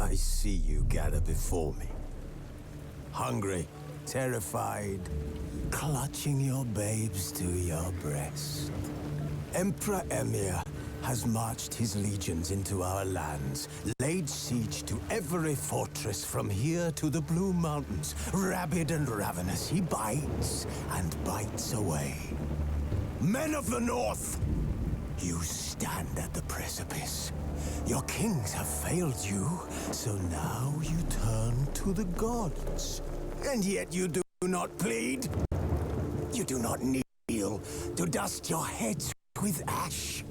I see you gather before me. Hungry, terrified, clutching your babes to your breast. Emperor Emir has marched his legions into our lands, laid siege to every fortress from here to the Blue Mountains. Rabid and ravenous, he bites and bites away. Men of the North, you stand at the precipice. Your kings have failed you, so now you turn to the gods. And yet you do not plead. You do not kneel to dust your heads with ash.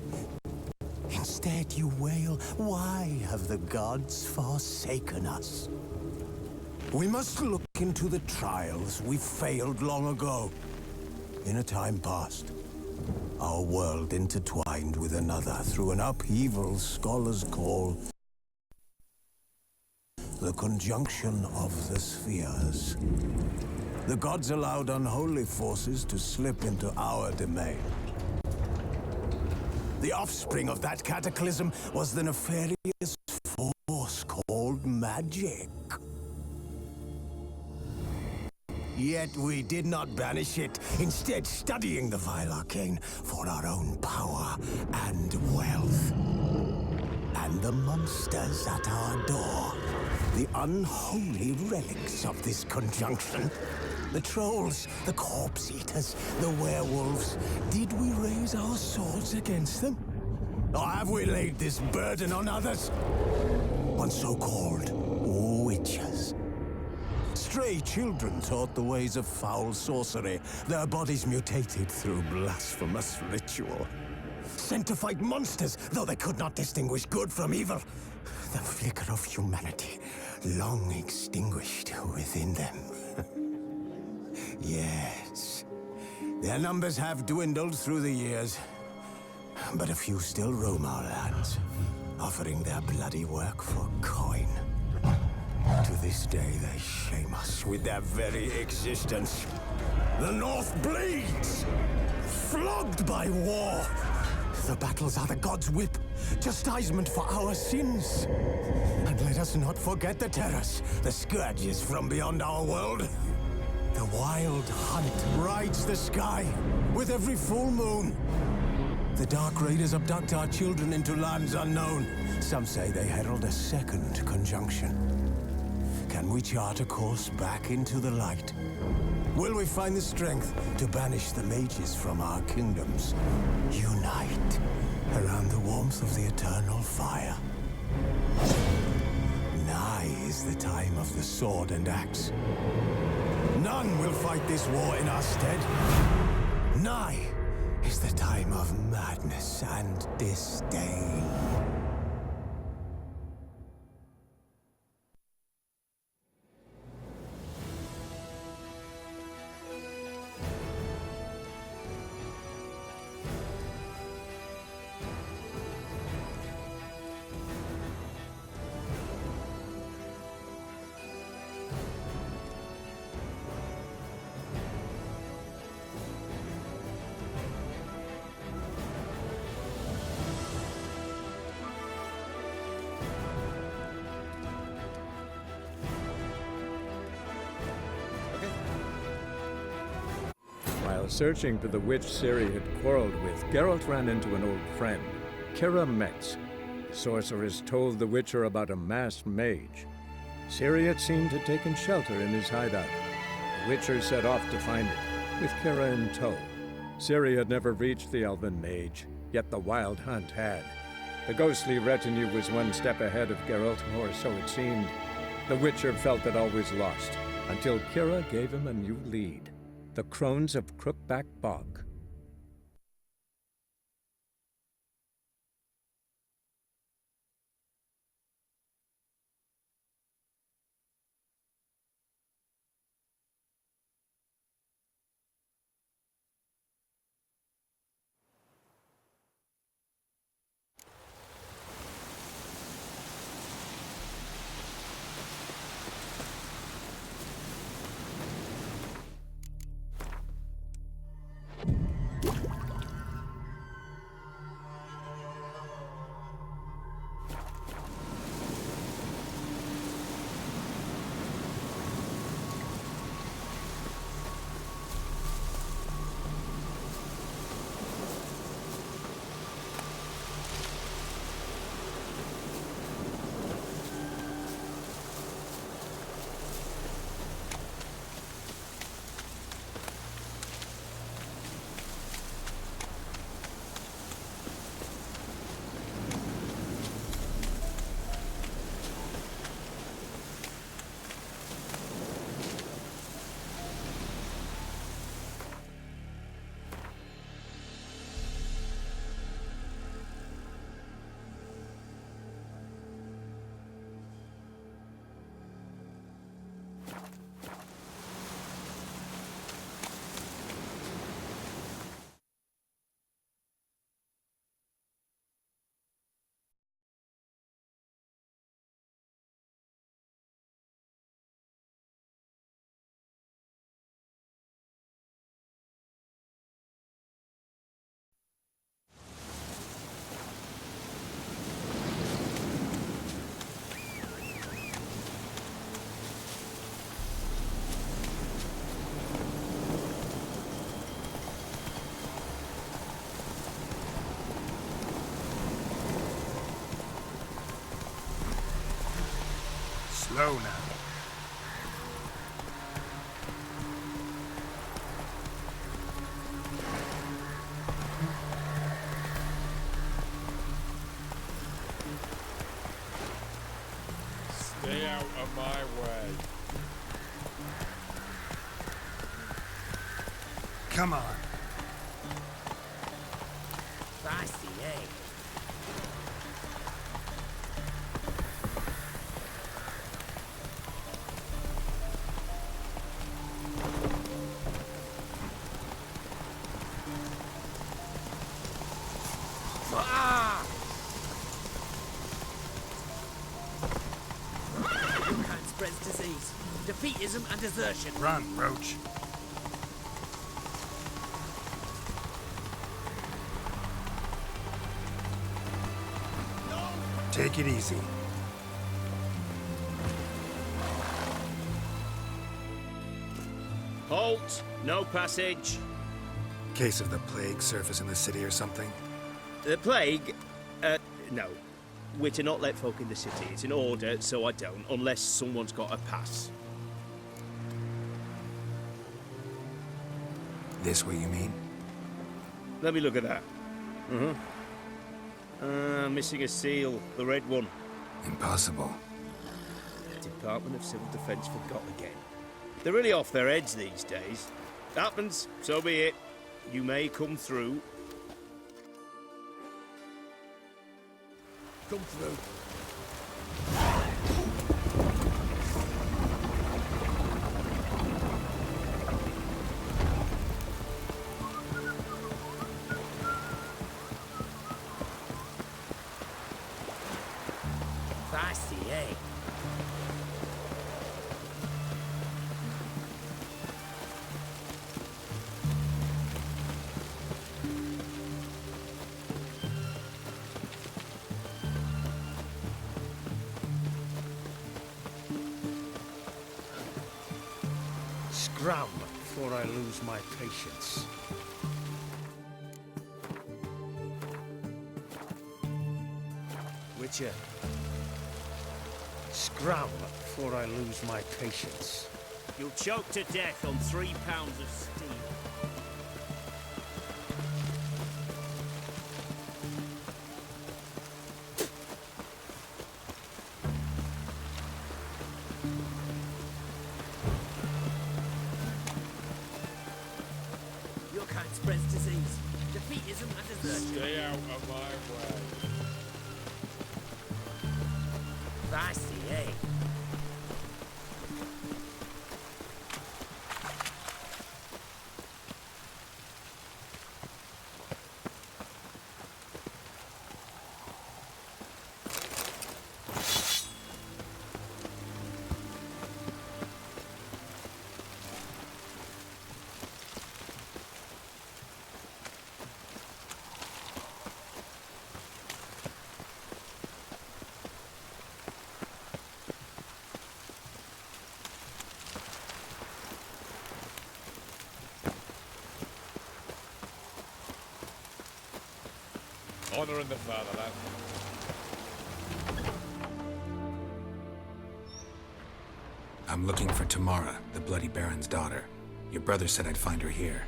Instead you wail, why have the gods forsaken us? We must look into the trials we failed long ago. In a time past, our world intertwined with another through an upheaval scholars call the conjunction of the spheres. The gods allowed unholy forces to slip into our domain. The offspring of that cataclysm was the nefarious force called magic. Yet we did not banish it, instead studying the vile arcane for our own power and wealth. And the monsters at our door, the unholy relics of this conjunction. The trolls, the corpse-eaters, the werewolves. Did we raise our swords against them? Or have we laid this burden on others? On so-called witches. Stray children taught the ways of foul sorcery, their bodies mutated through blasphemous ritual. Sent to fight monsters, though they could not distinguish good from evil. The flicker of humanity, long extinguished within them. Yes, their numbers have dwindled through the years, but a few still roam our lands, offering their bloody work for coin. To this day, they shame us with their very existence. The North bleeds, flogged by war. The battles are the gods' whip, chastisement for our sins. And let us not forget the terrors, the scourges from beyond our world. The wild hunt rides the sky with every full moon. The Dark Raiders abduct our children into lands unknown. Some say they herald a second conjunction. Can we chart a course back into the light? Will we find the strength to banish the mages from our kingdoms? Unite around the warmth of the eternal fire. Nigh is the time of the sword and axe. None will fight this war in our stead. Nigh is the time of madness and disdain. While searching for the witch Ciri had quarreled with, Geralt ran into an old friend, Keira Metz. The sorceress told the Witcher about a masked mage. Ciri had seemed to have taken shelter in his hideout. The Witcher set off to find it, with Keira in tow. Ciri had never reached the elven mage, yet the wild hunt had. The ghostly retinue was one step ahead of Geralt, or so it seemed. The Witcher felt that all was lost, until Keira gave him a new lead. The Crones of Crookback Bog. Slow now. Stay out of my way. Come on. Feisty, eh? Ah! Your kind spreads disease, defeatism and desertion. Run, Roach. Take it easy. Halt! No passage. Case of the plague surface in the city or something? The plague? No. We're to not let folk in the city. It's an order, so I don't, unless someone's got a pass. This what you mean? Let me look at that. Missing a seal, the red one. Impossible. Department of Civil Defence forgot again. They're really off their heads these days. Happens, so be it. You may come through. Come through. Feisty, eh? Scram before I lose my patience. Witcher. Scram before I lose my patience. You'll choke to death on 3 pounds of steel. Your kind spreads disease, defeatism and desertion. Stay out of my way. Feisty, eh? Honor in the fatherland. I'm looking for Tamara, the Bloody Baron's daughter. Your brother said I'd find her here.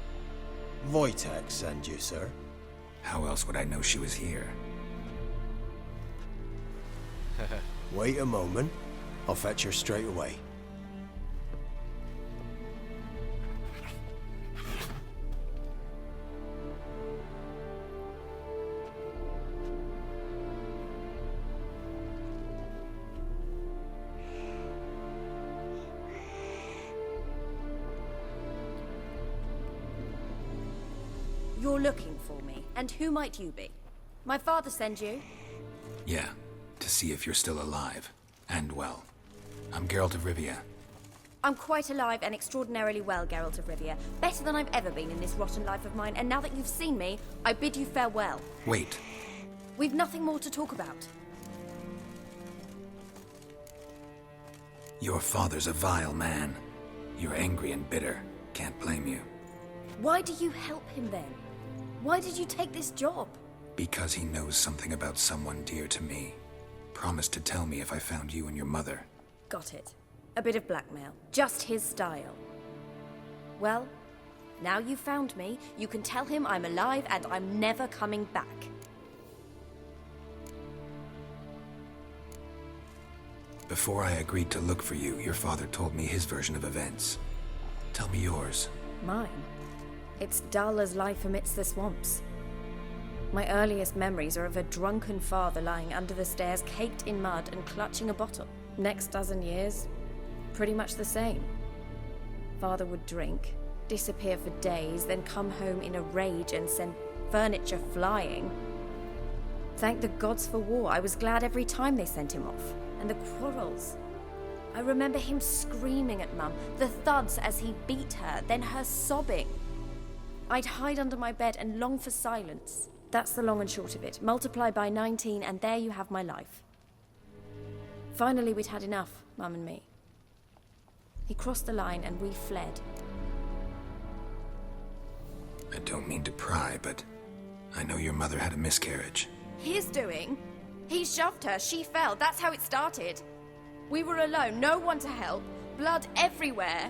Wojtek send you, sir. How else would I know she was here? Wait a moment. I'll fetch her straight away. You're looking for me, and who might you be? My father sent you? Yeah, to see if you're still alive. And well. I'm Geralt of Rivia. I'm quite alive and extraordinarily well, Geralt of Rivia. Better than I've ever been in this rotten life of mine, and now that you've seen me, I bid you farewell. Wait. We've nothing more to talk about. Your father's a vile man. You're angry and bitter. Can't blame you. Why do you help him then? Why did you take this job? Because he knows something about someone dear to me. Promised to tell me if I found you and your mother. Got it. A bit of blackmail. Just his style. Well, now you've found me, you can tell him I'm alive and I'm never coming back. Before I agreed to look for you, your father told me his version of events. Tell me yours. Mine? It's dull as life amidst the swamps. My earliest memories are of a drunken father lying under the stairs, caked in mud and clutching a bottle. Next dozen years, pretty much the same. Father would drink, disappear for days, then come home in a rage and send furniture flying. Thank the gods for war. I was glad every time they sent him off. And the quarrels. I remember him screaming at Mum, the thuds as he beat her, then her sobbing. I'd hide under my bed and long for silence. That's the long and short of it. Multiply by 19 and there you have my life. Finally, we'd had enough, Mum and me. He crossed the line and we fled. I don't mean to pry, but I know your mother had a miscarriage. His doing? He shoved her, she fell, that's how it started. We were alone, no one to help, blood everywhere.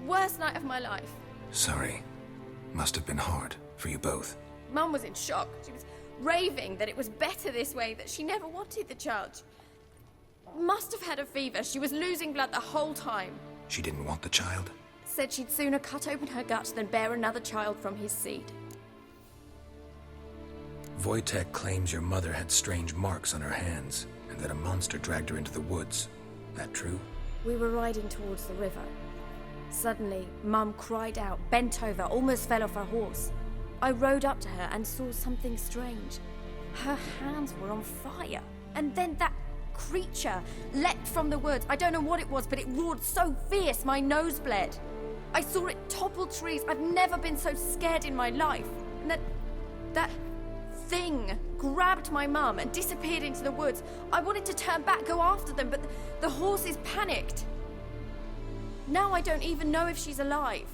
Worst night of my life. Sorry. Must have been hard for you both. Mum was in shock. She was raving that it was better this way, that she never wanted the child. Must have had a fever. She was losing blood the whole time. She didn't want the child? Said she'd sooner cut open her gut than bear another child from his seed. Wojtek claims your mother had strange marks on her hands, and that a monster dragged her into the woods. That true? We were riding towards the river. Suddenly, Mum cried out, bent over, almost fell off her horse. I rode up to her and saw something strange. Her hands were on fire. And then that creature leapt from the woods. I don't know what it was, but it roared so fierce my nose bled. I saw it topple trees. I've never been so scared in my life. And that thing grabbed my mum and disappeared into the woods. I wanted to turn back, go after them, but the horses panicked. Now I don't even know if she's alive.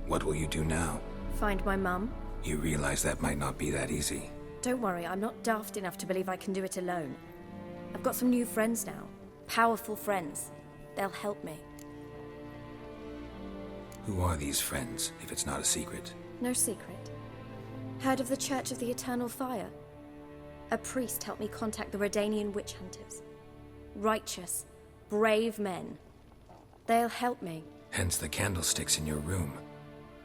What will you do now? Find my mum. You realize that might not be that easy. Don't worry, I'm not daft enough to believe I can do it alone. I've got some new friends now. Powerful friends. They'll help me. Who are these friends, if it's not a secret? No secret. Heard of the Church of the Eternal Fire? A priest helped me contact the Redanian witch hunters. Righteous, brave men. They'll help me. Hence the candlesticks in your room.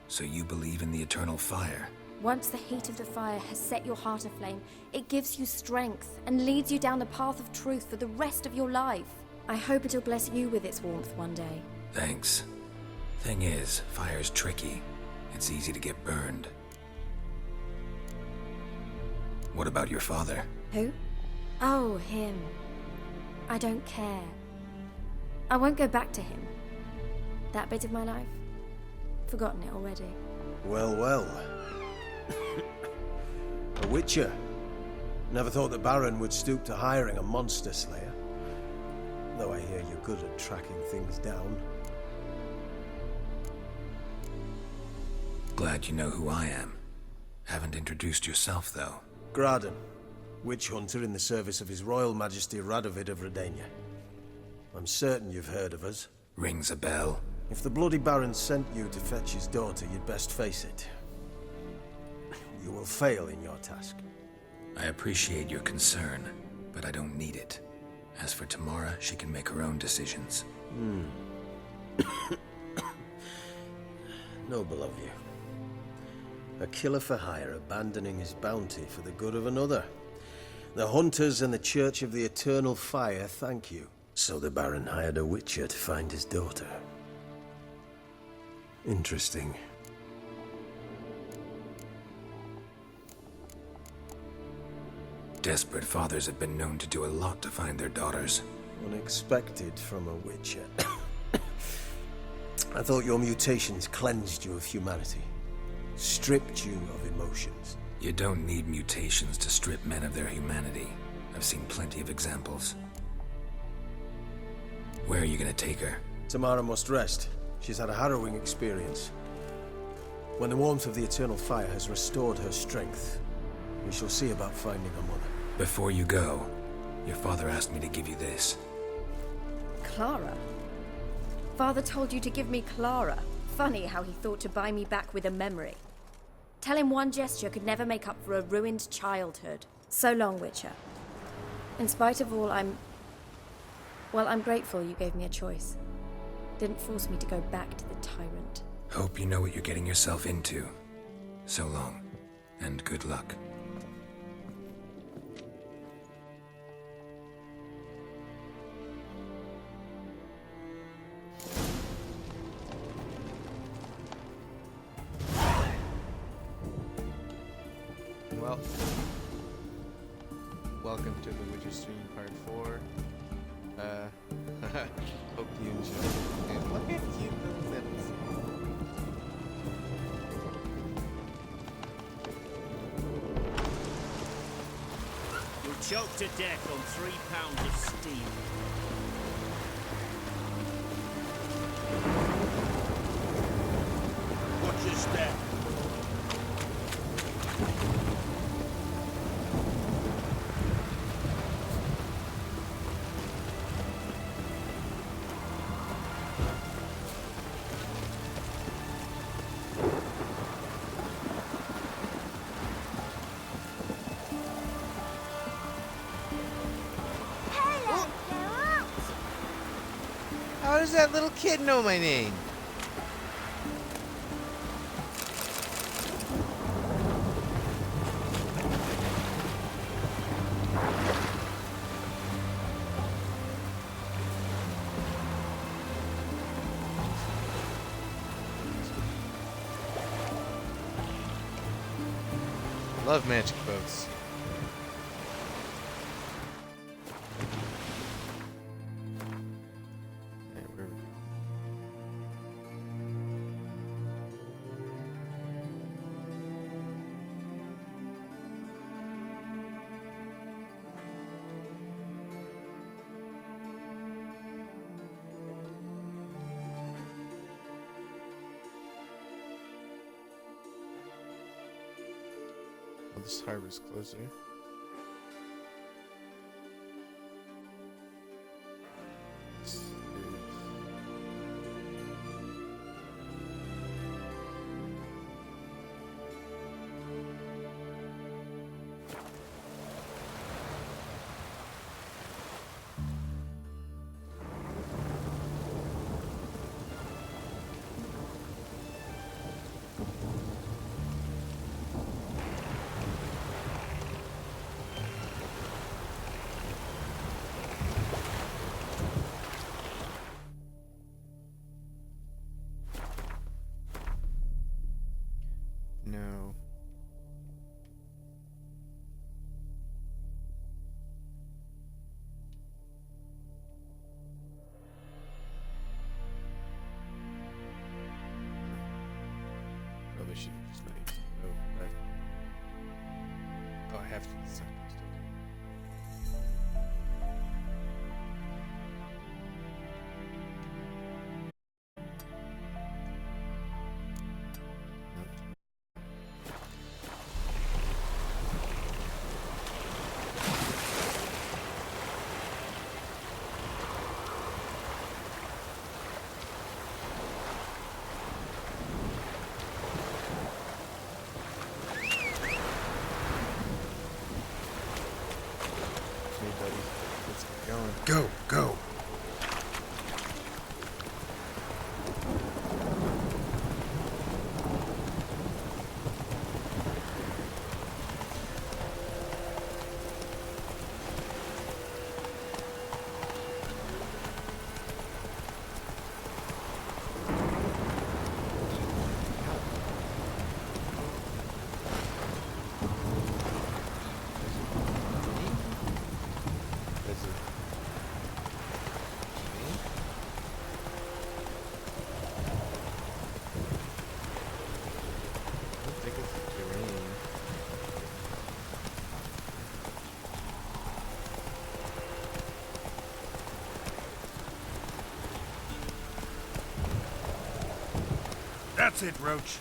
So you believe in the eternal fire? Once the heat of the fire has set your heart aflame, it gives you strength and leads you down the path of truth for the rest of your life. I hope it'll bless you with its warmth one day. Thanks. Thing is, fire's tricky. It's easy to get burned. What about your father? Who? Oh, him. I don't care. I won't go back to him. That bit of my life? Forgotten it already. Well, well. A witcher. Never thought the Baron would stoop to hiring a monster slayer. Though I hear you're good at tracking things down. Glad you know who I am. Haven't introduced yourself, though. Graden, witch hunter in the service of His Royal Majesty Radovid of Redania. I'm certain you've heard of us. Rings a bell. If the Bloody Baron sent you to fetch his daughter, you'd best face it. You will fail in your task. I appreciate your concern, but I don't need it. As for Tamara, she can make her own decisions. Noble of you. A killer for hire abandoning his bounty for the good of another. The hunters and the Church of the Eternal Fire thank you. So the Baron hired a witcher to find his daughter. Interesting. Desperate fathers have been known to do a lot to find their daughters. Unexpected from a witcher. I thought your mutations cleansed you of humanity. Stripped you of emotions. You don't need mutations to strip men of their humanity. I've seen plenty of examples. Where are you gonna take her? Tamara must rest. She's had a harrowing experience. When the warmth of the eternal fire has restored her strength, we shall see about finding her mother. Before you go, your father asked me to give you this. Clara? Father told you to give me Clara. Funny how he thought to buy me back with a memory. Tell him one gesture could never make up for a ruined childhood. So long, Witcher. In spite of all, I'm grateful you gave me a choice. Didn't force me to go back to the tyrant. Hope you know what you're getting yourself into. So long, and good luck. Well, welcome to the Witcher stream part 4. Hope you enjoy. And look at cute little lips. You'll choke to death on 3 pounds of steam. Watch your step. How does that little kid know my name? Love magic boats. This harbor's closer. This is... No. Probably should have just made no, but oh, I have to do the signpost. Okay, buddy, let's get going. Go, go. There's a I don't think it's terrain. That's it, Roach.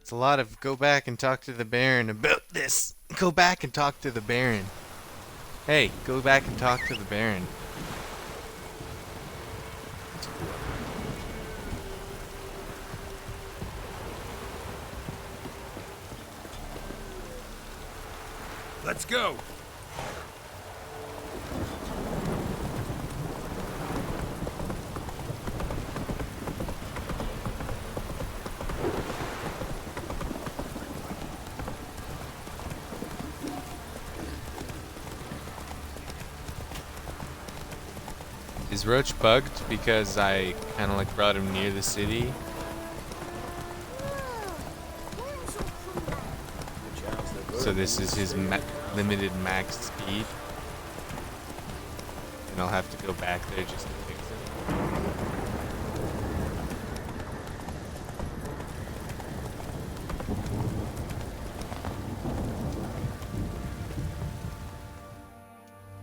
It's a lot of go back and talk to the Baron about this. Go back and talk to the Baron. Hey, go back and talk to the Baron. Let's go. Is Roach bugged because I kind of like brought him near the city? So this is his limited max speed. And I'll have to go back there just to fix it.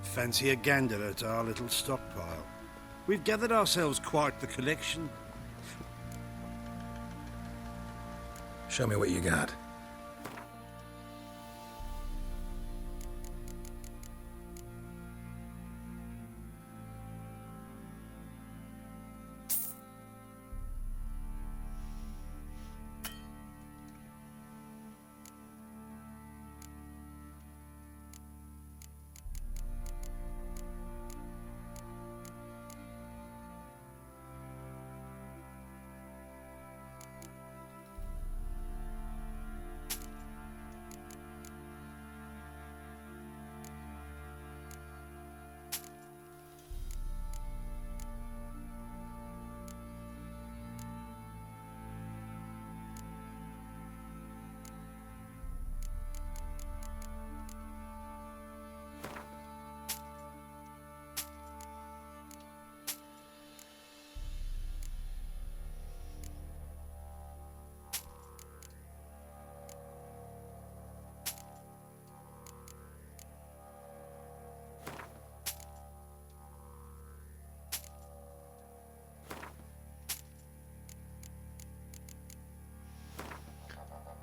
Fancy a gander at our little stockpile. We've gathered ourselves quite the collection. Show me what you got.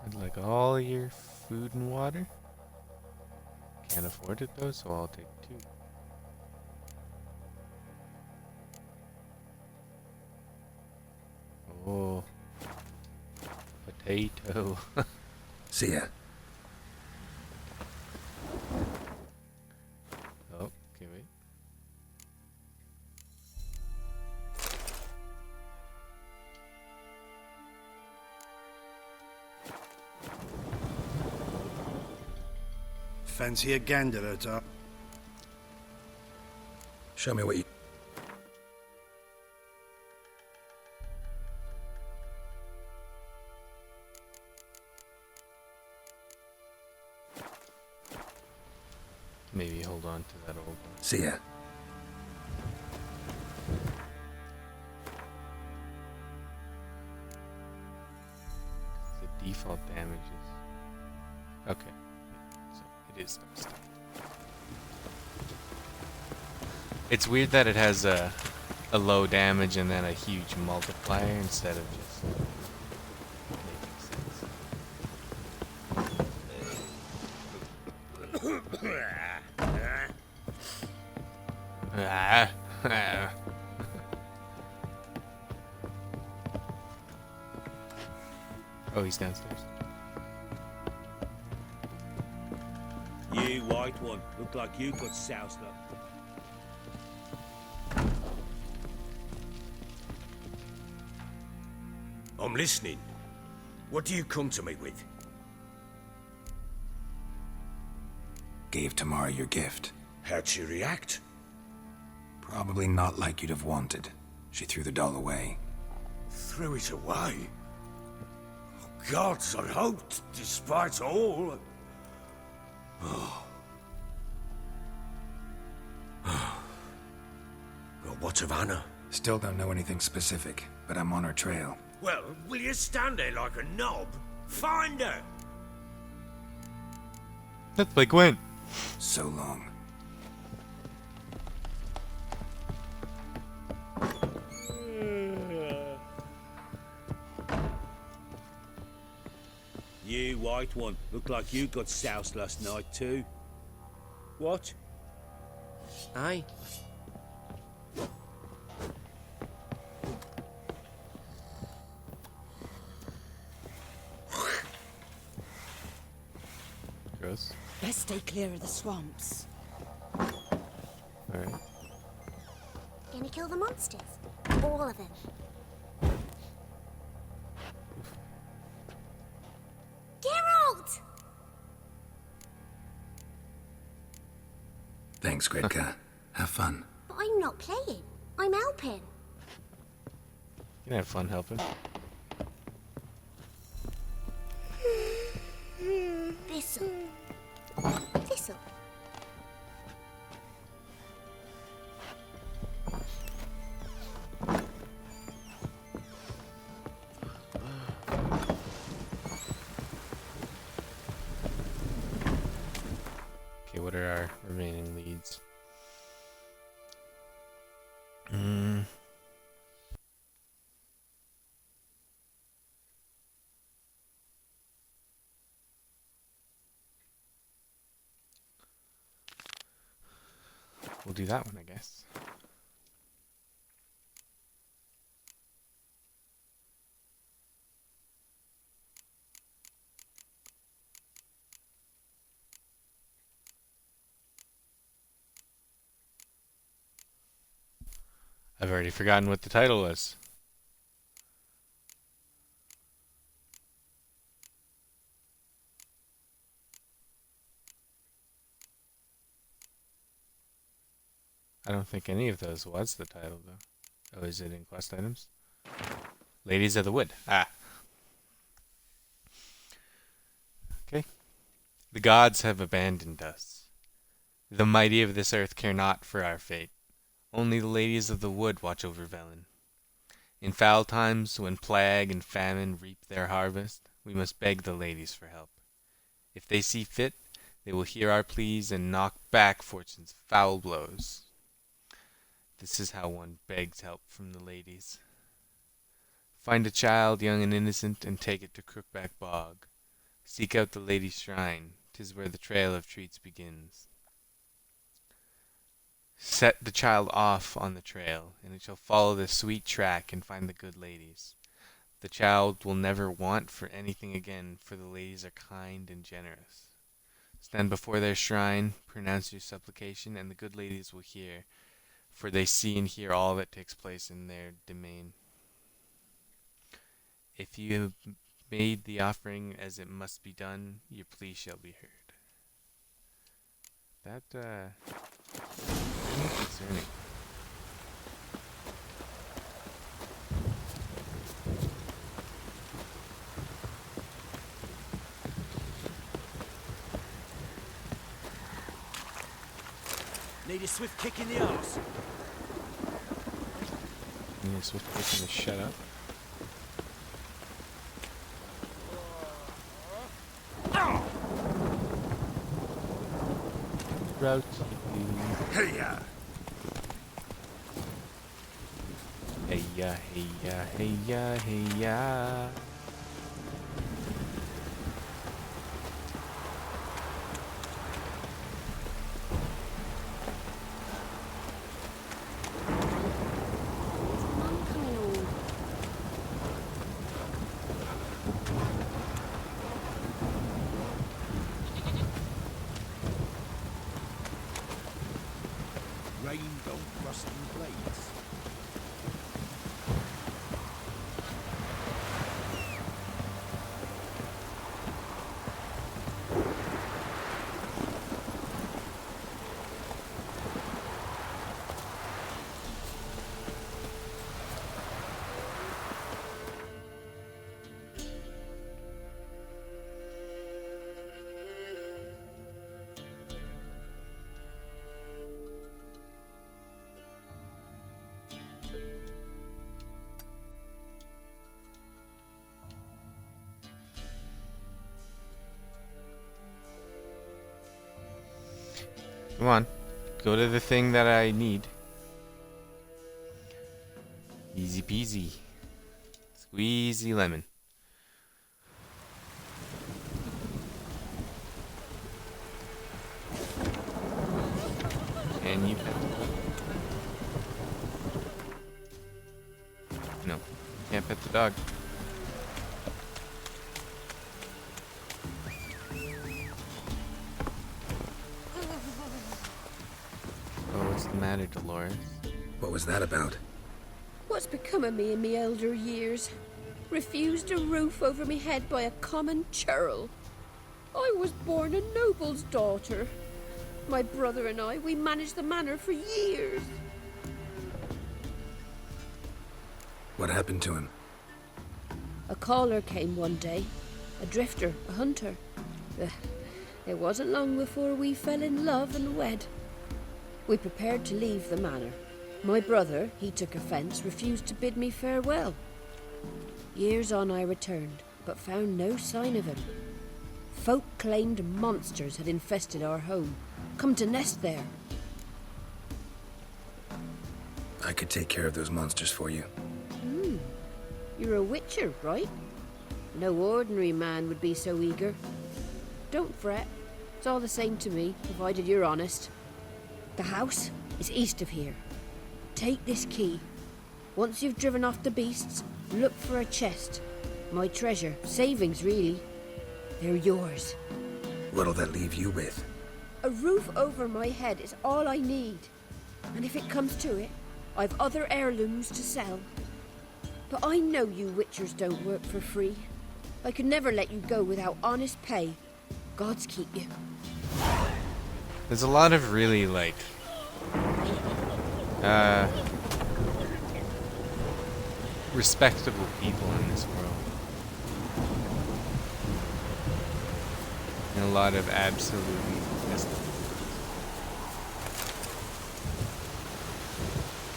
I'd like all your food and water. Can't afford it though, so I'll take 2. Oh, potato. See ya. Oh, okay, wait. Fancy a gander at our... Show me what you... Maybe hold on to that old one. See ya. The default damage is... Okay. So it is stuff. It's weird that it has a low damage and then a huge multiplier instead of just making sense. Oh, he's downstairs. You white one, look like you got soused up. I'm listening. What do you come to me with? Gave Tamara your gift. How'd she react? Probably not like you'd have wanted. She threw the doll away. Threw it away? Oh, gods, I hoped, despite all. Oh. Well, what of Anna? Still don't know anything specific, but I'm on her trail. Well, will you stand there like a knob? Find her! Let's play Gwent. So long. You, white one, look like you got soused last night too. What? Aye. Gross. Best stay clear of the swamps. Alright. Gonna kill the monsters? All of them. Geralt! Thanks, Gredka. Have fun. But I'm not playing. I'm helping. You can have fun helping. This'll. This'll. Okay, what are our remaining leads? We'll do that one, I guess. I've already forgotten what the title was. I don't think any of those was the title, though. Oh, is it in quest items? Ladies of the Wood. Ah. Okay. The gods have abandoned us. The mighty of this earth care not for our fate. Only the ladies of the wood watch over Velen. In foul times, when plague and famine reap their harvest, we must beg the ladies for help. If they see fit, they will hear our pleas and knock back fortune's foul blows. This is how one begs help from the ladies. Find a child young and innocent and take it to Crookback Bog. Seek out the lady's shrine, 'tis where the trail of treats begins. Set the child off on the trail, and it shall follow the sweet track and find the good ladies. The child will never want for anything again, for the ladies are kind and generous. Stand before their shrine, pronounce your supplication, and the good ladies will hear, for they see and hear all that takes place in their domain. If you have made the offering as it must be done, your plea shall be heard. That, concerning. Need a swift kick in the arse. Need a swift person to shut up. Route. Hey-ya! Hey-ya, hey-ya, hey-ya, hey-ya. Mum coming home. Rain don't rust in blades. Come on. Go to the thing that I need. Easy peasy. Squeezy lemon. Can you pet the dog? No, can't pet the dog. Oh, what's the matter, Dolores? What was that about? What's become of me in me elder years? Refused a roof over me head by a common churl. I was born a noble's daughter. My brother and I, we managed the manor for years. What happened to him? A caller came one day. A drifter, a hunter. It wasn't long before we fell in love and wed. We prepared to leave the manor. My brother, he took offence, refused to bid me farewell. Years on I returned, but found no sign of him. Folk claimed monsters had infested our home, come to nest there. I could take care of those monsters for you. You're a witcher, right? No ordinary man would be so eager. Don't fret. It's all the same to me, provided you're honest. The house is east of here. Take this key. Once you've driven off the beasts, look for a chest. My treasure, savings really. They're yours. What'll that leave you with? A roof over my head is all I need. And if it comes to it, I've other heirlooms to sell. But I know you witchers don't work for free. I could never let you go without honest pay. Gods keep you. There's a lot of really, like, respectable people in this world. And a lot of absolutely detestable.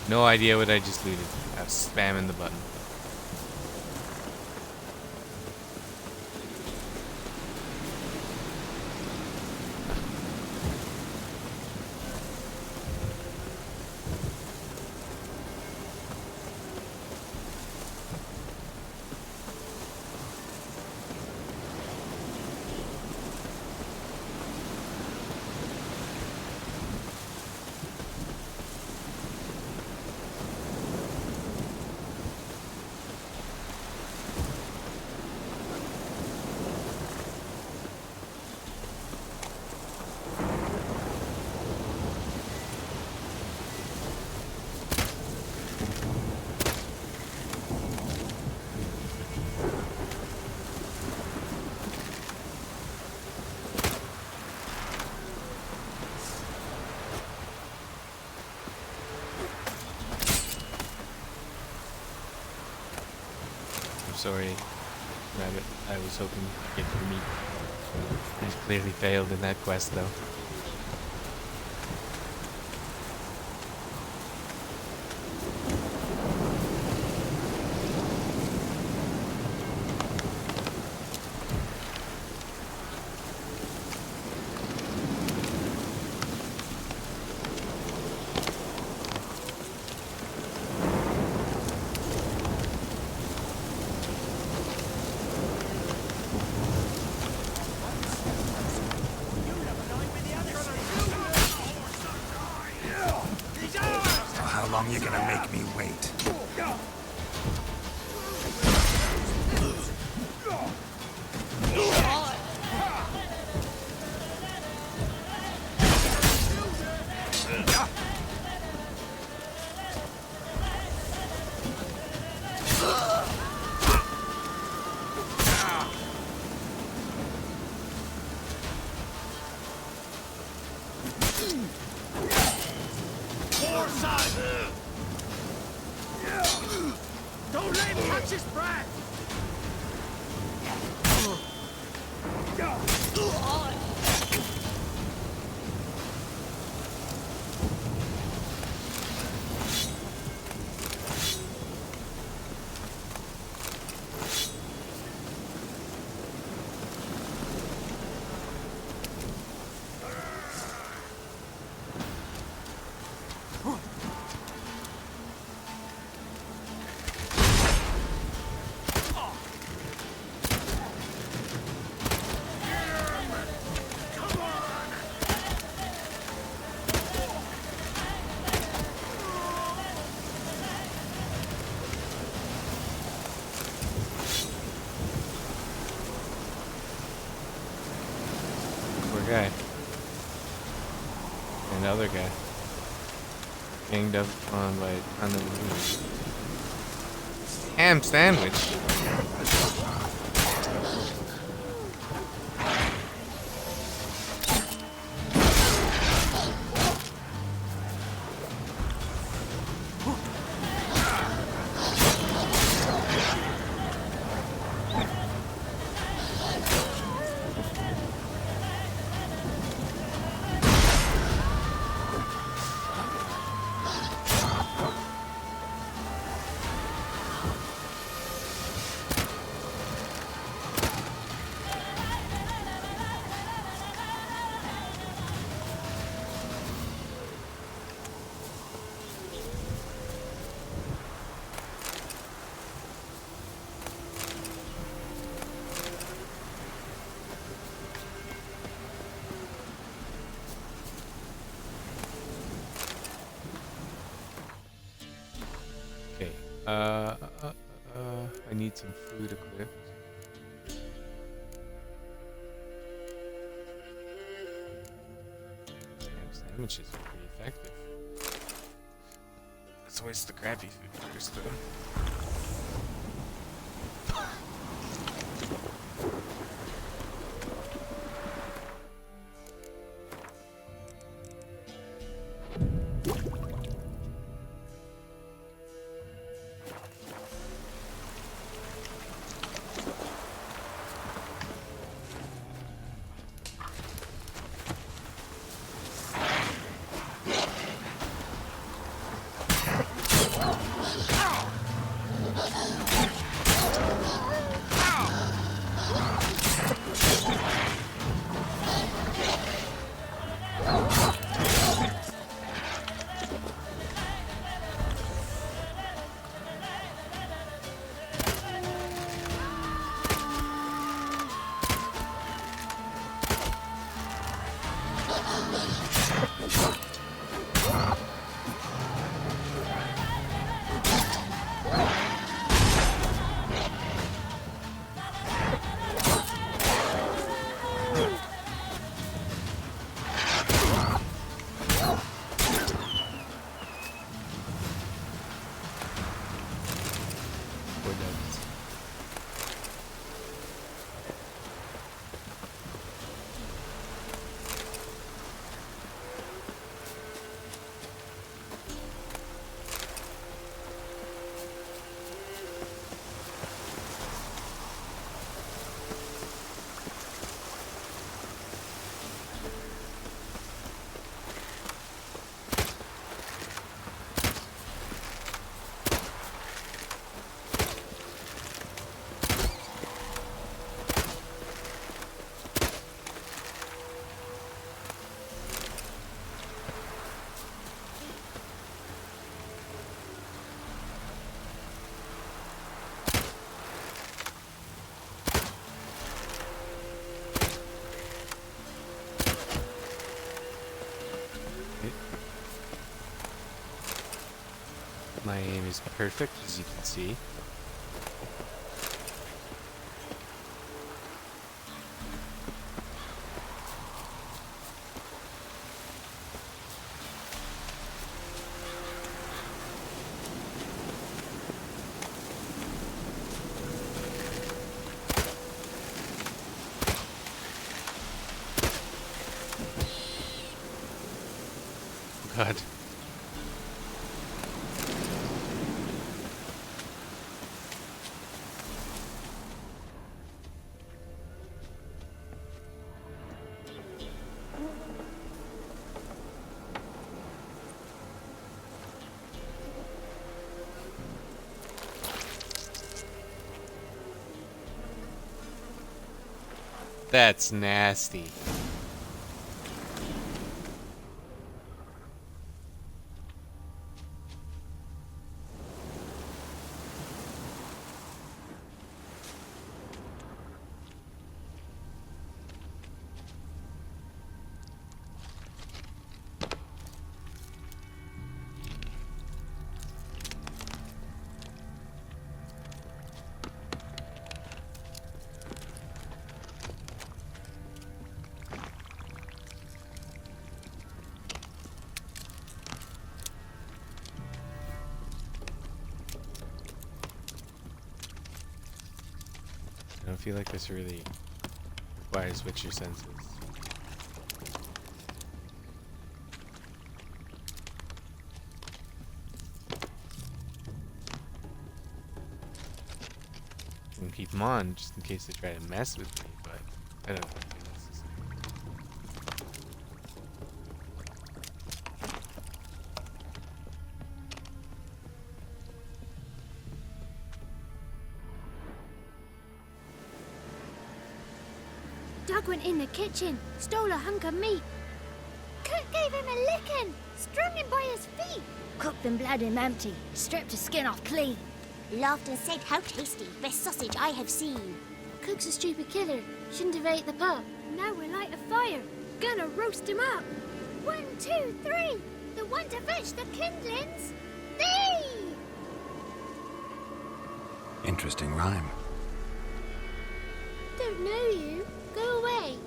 No idea what I just looted. I was spamming the button. Sorry, Rabbit. I was hoping to get your meat. I clearly failed in that quest, though. How long you gonna make me wait? Don't let him touch his breath! guy. And the other guy. Ganged up on by a ton of looters. Ham sandwich. I need some food equipped. Damn, sandwiches are pretty effective. Let's waste the crappy food first, though. My aim is perfect, as you can see. God. That's nasty. feel like this really requires Witcher senses. I can keep them on just in case they try to mess with me, but I don't think it's necessary. Doug went in the kitchen, stole a hunk of meat. Cook gave him a licking, strung him by his feet. Cooked and bled him empty, stripped his skin off clean. Laughed and said, "How tasty, best sausage I have seen." Cook's a stupid killer, shouldn't have ate the pup. Now we'll light a fire, gonna roast him up. 1, 2, 3, the one to fetch the kindlings, thee! Interesting rhyme. Don't know you, go away.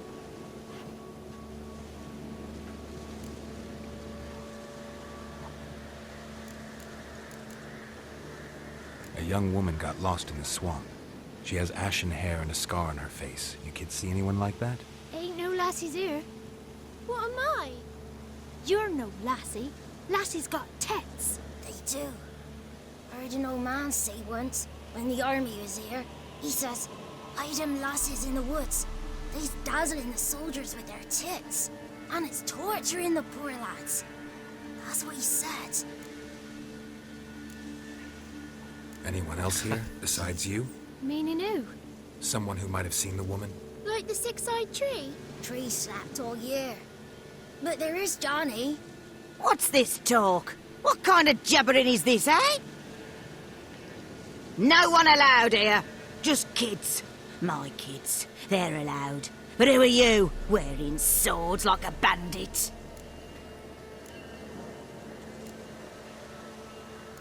A young woman got lost in the swamp. She has ashen hair and a scar on her face. You kids see anyone like that? Ain't no lassies here. What am I? You're no lassie. Lassies got tits. They do. I heard an old man say once, when the army was here, he says, "Hide them lassies in the woods. They's dazzling the soldiers with their tits. And it's torturing the poor lads." That's what he said. Anyone else here besides you? Meaning who? Someone who might have seen the woman? Like the six-eyed tree? Tree slapped all year. But there is Johnny. What's this talk? What kind of jabbering is this, eh? No one allowed here. Just kids. My kids. They're allowed. But who are you, wearing swords like a bandit?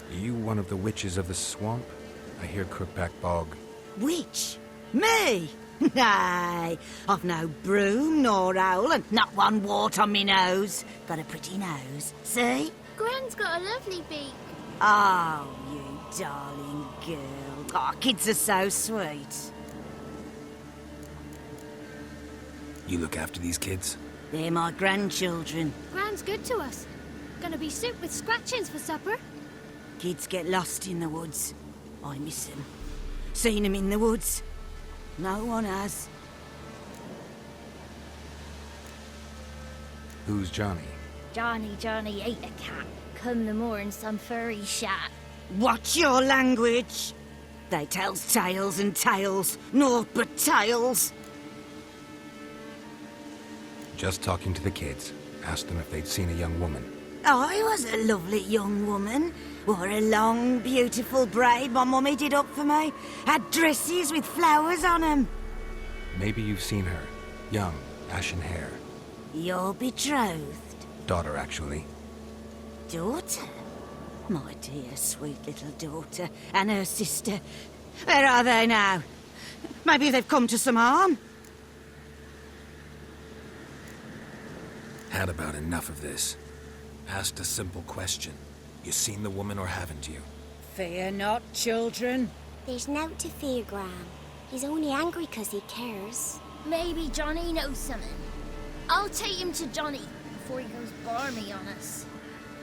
Are you one of the witches of the swamp? I hear Crookback Bog. Witch? Me? Nay, I've no broom nor owl and not one wart on me nose. Got a pretty nose, see? Gwen's got a lovely beak. Oh, you darling girl. Oh, kids are so sweet. You look after these kids? They're my grandchildren. Gran's good to us. Gonna be soup with scratchings for supper. Kids get lost in the woods. I miss them. Seen them in the woods. No one has. Who's Johnny? Johnny ate a cat. Come the more in some furry shat. Watch your language. They tells tales and tales. Naught but tales. Just talking to the kids. Asked them if they'd seen a young woman. I was a lovely young woman. Wore a long, beautiful braid my mummy did up for me. Had dresses with flowers on them. Maybe you've seen her. Young, ashen hair. Your betrothed? Daughter, actually. Daughter? My dear, sweet little daughter. And her sister. Where are they now? Maybe they've come to some harm? Had about enough of this. Asked a simple question. You seen the woman or haven't you? Fear not, children. There's nought to fear, Gran. He's only angry 'cause he cares. Maybe Johnny knows something. I'll take him to Johnny before he goes barmy on us.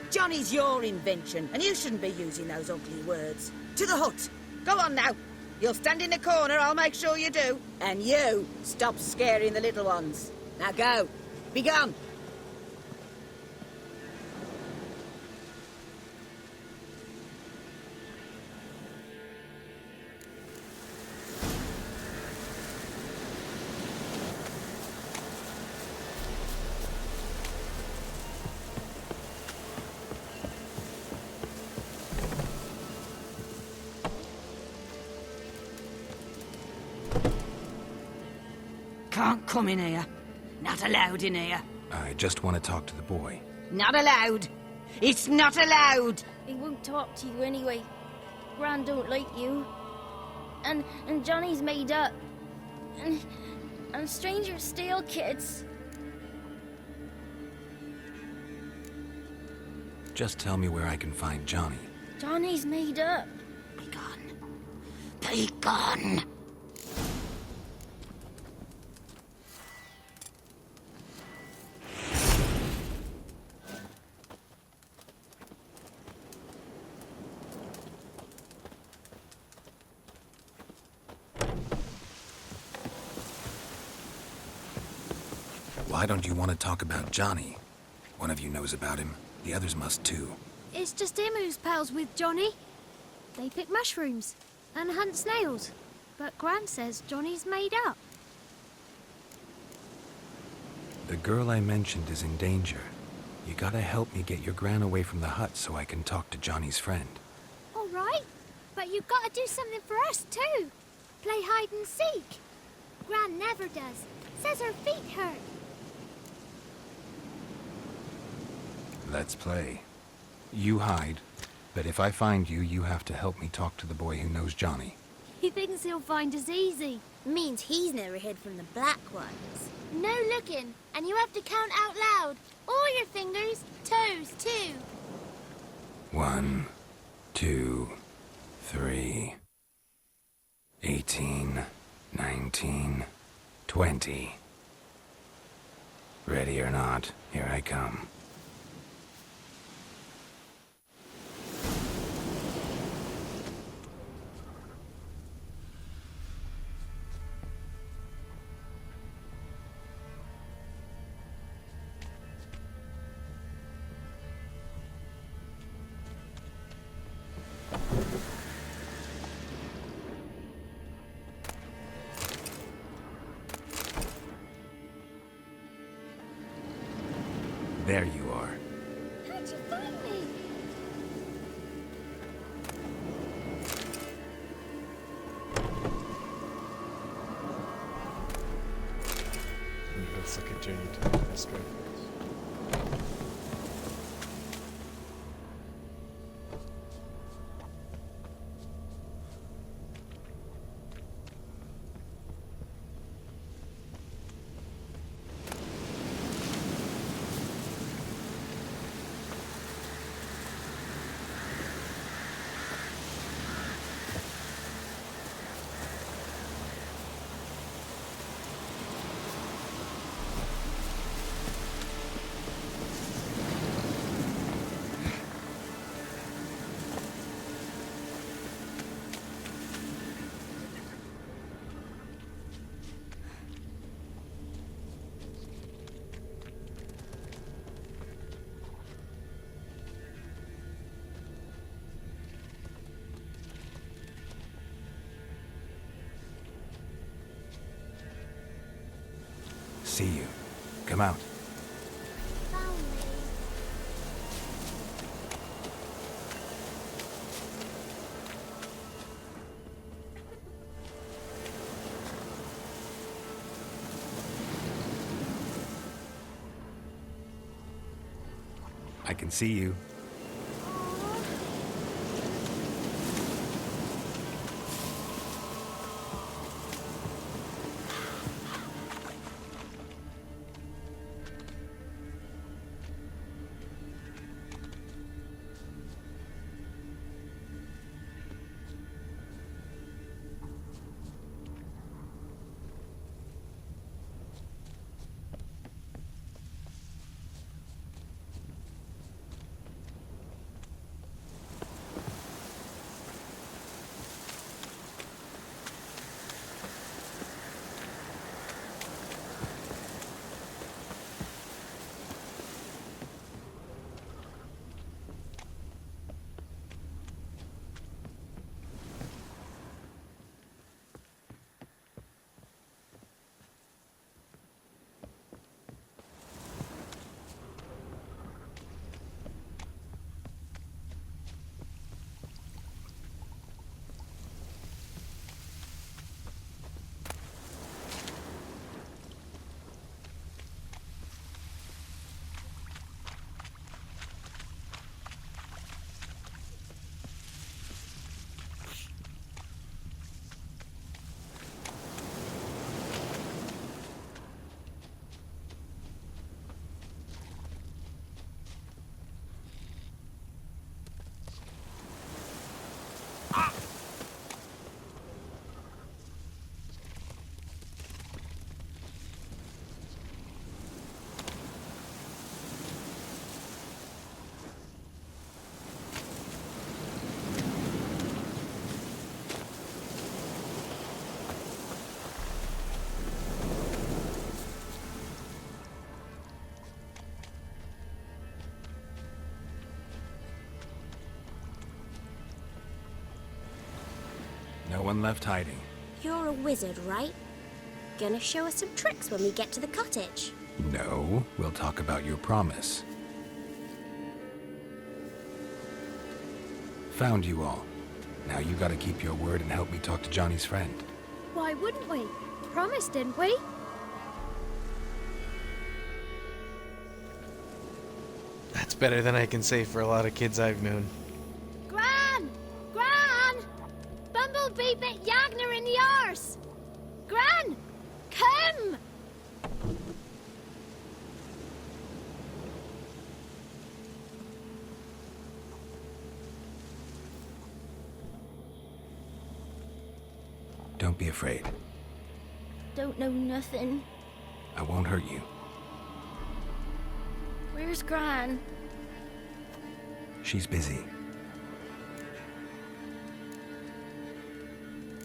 Johnny's your invention, and you shouldn't be using those ugly words. To the hut. Go on now. You'll stand in the corner, I'll make sure you do. And you, stop scaring the little ones. Now go. Be gone. Can't come in here. Not allowed in here. I just want to talk to the boy. Not allowed. It's not allowed. He won't talk to you anyway. Gran don't like you. And Johnny's made up. And strangers steal kids. Just tell me where I can find Johnny. Johnny's made up. Be gone. Be gone. Why don't you want to talk about Johnny? One of you knows about him. The others must too. It's just him who's pals with Johnny. They pick mushrooms and hunt snails. But Gran says Johnny's made up. The girl I mentioned is in danger. You gotta help me get your Gran away from the hut so I can talk to Johnny's friend. All right, but you've got to do something for us too. Play hide and seek. Gran never does. Says her feet hurt. Let's play. You hide, but if I find you, you have to help me talk to the boy who knows Johnny. He thinks he'll find us easy. Means he's never hid from the black ones. No looking, and you have to count out loud. All your fingers, toes too. 1, 2, 3, 18, 19, 20. Ready or not, here I come. There you are. How'd you find me? Looks like a journey to the Western. See you. Come out. I can see you. one left hiding. You're a wizard, right? Gonna show us some tricks when we get to the cottage. No, we'll talk about your promise. Found you all. Now you gotta keep your word and help me talk to Johnny's friend. Why wouldn't we? Promised, didn't we? That's better than I can say for a lot of kids I've known. Gran! Gran! Bumblebee bit Yagner in the arse! Gran! Come! Don't be afraid. Don't know nothing. I won't hurt you. Where's Gran? She's busy.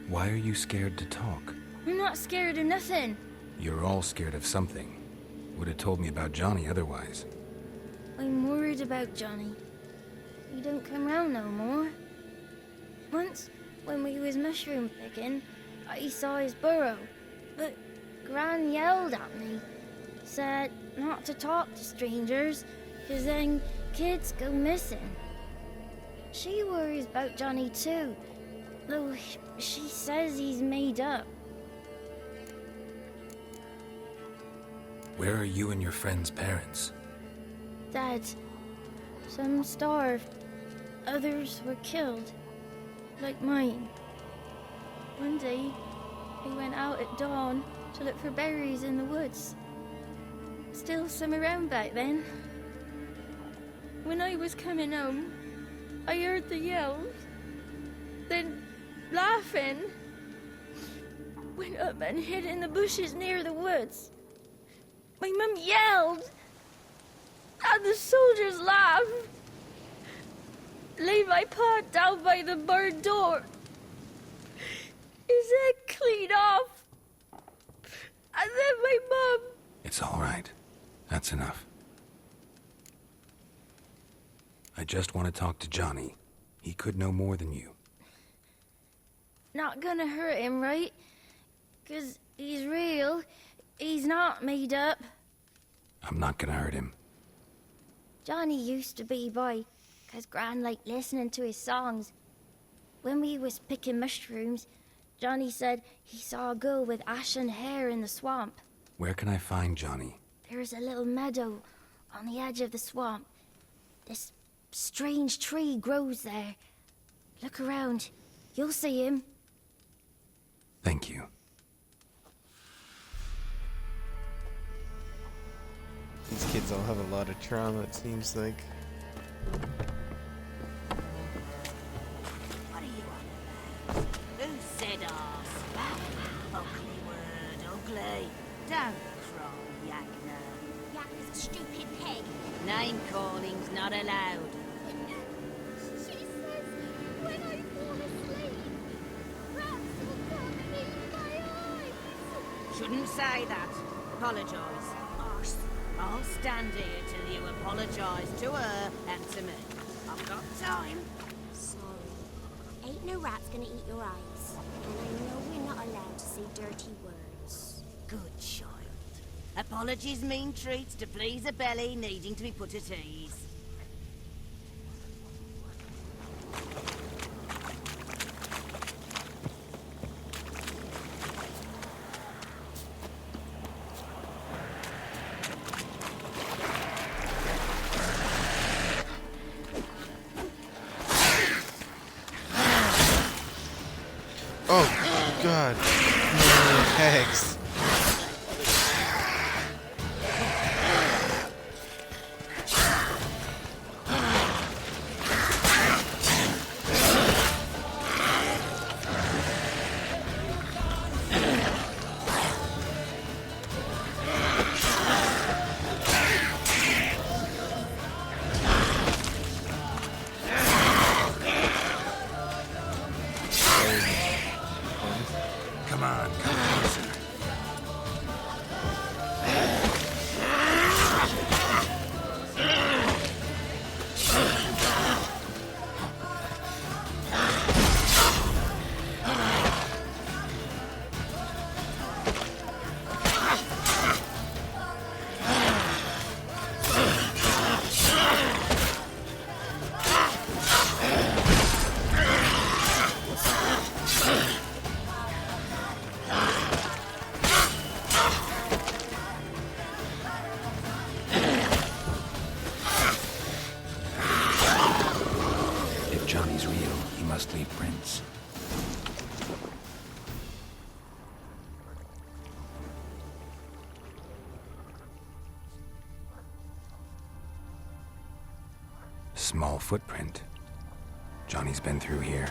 Why are you scared to talk? I'm not scared of nothing. You're all scared of something. Would have told me about Johnny otherwise. I'm worried about Johnny. He don't come round no more. Once, when we was mushroom picking, I saw his burrow, but Gran yelled at me. Said not to talk to strangers, 'cause then kids go missing. She worries about Johnny too, though she says he's made up. Where are you and your friend's parents? Dad, some starved, others were killed, like mine. One day, we went out at dawn to look for berries in the woods. Still some around back then. When I was coming home, I heard the yells. Then, laughing, went up and hid in the bushes near the woods. My mum yelled, and the soldiers laughed. Laid my pa down by the barn door. His head clean off. And then my mum... It's all right. That's enough. I just want to talk to Johnny. He could know more than you. Not gonna hurt him, right? 'Cause he's real. He's not made up. I'm not gonna hurt him. Johnny used to be by, 'cause Gran liked listening to his songs. When we was picking mushrooms, Johnny said he saw a girl with ashen hair in the swamp. Where can I find Johnny? There's a little meadow on the edge of the swamp. This strange tree grows there. Look around. You'll see him. Thank you. These kids all have a lot of trauma, it seems like. What are you on about? Who said arse? Ugly word, ugly. Don't cry, Yagner. Yagner's a stupid pig. Name calling's not allowed. She says when I fall asleep, rats will come and eat my eyes. Shouldn't say that. Apologise. Arse. I'll stand here till you apologise to her and to me. I've got time. Sorry. Ain't no rat's gonna eat your eyes. And I know we're not allowed to say dirty words. Good child. Apologies mean treats to please a belly needing to be put at ease. Oh, God. No, pegs. Come on, come closer. small footprint. Johnny's been through here.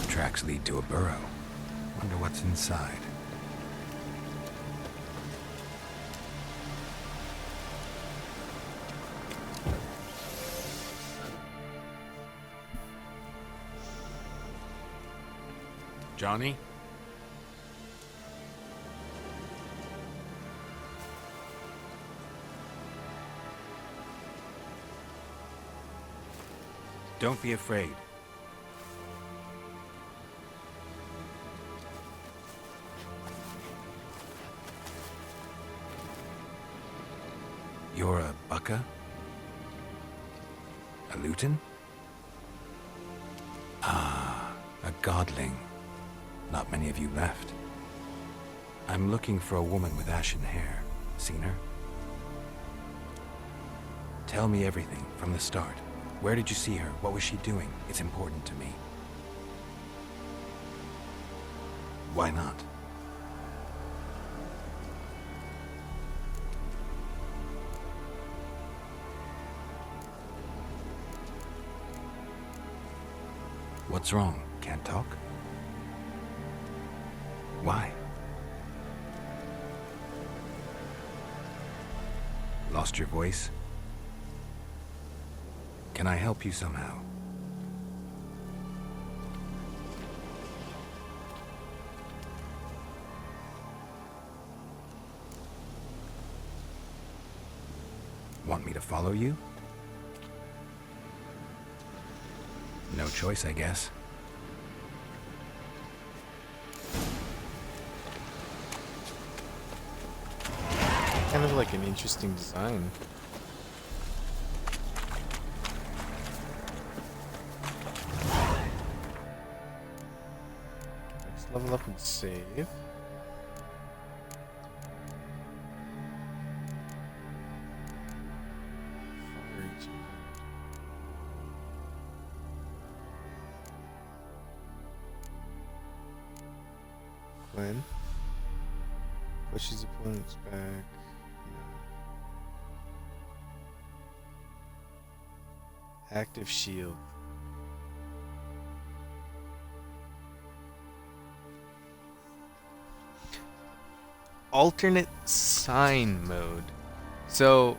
Tracks lead to a burrow. Wonder what's inside. Johnny? Don't be afraid. You're a Bucca? A Luton? Ah, a godling. Not many of you left. I'm looking for a woman with ashen hair. Seen her? Tell me everything from the start. Where did you see her? What was she doing? It's important to me. Why not? What's wrong? Can't talk? Why? Lost your voice? Can I help you somehow? Want me to follow you? No choice, I guess. Kind of like an interesting design. Let's level up and save. Flynn pushes opponents back. Active shield. alternate sign mode. So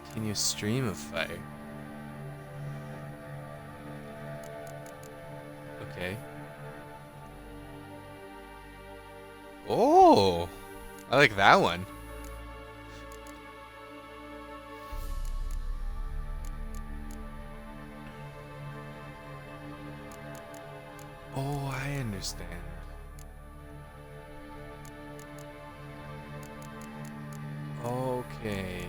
continuous stream of fire. Okay. Oh, I like that one. Oh, I understand. Okay.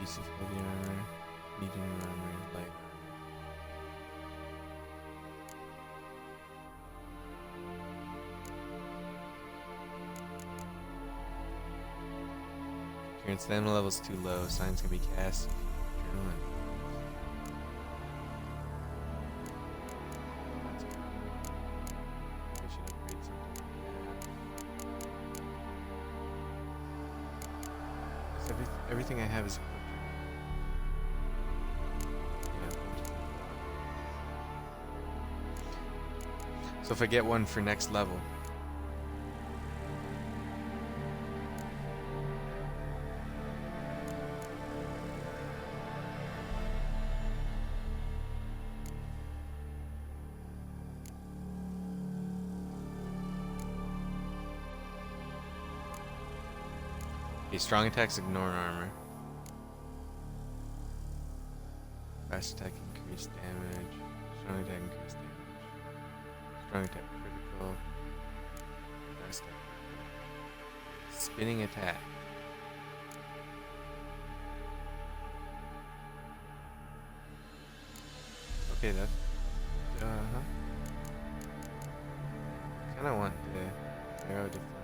Piece of heavy armor, medium armor, light armor. Current stamina level is too low. Signs can be cast. Adrenaline. I should upgrade something. Everything I have is. So if I get one for next level. Okay, strong attacks ignore armor. Fast attack increase damage. Strong attack increase damage. Strong attack critical. Fast attack. Spinning attack. Okay, that. Kinda want the arrow deflection.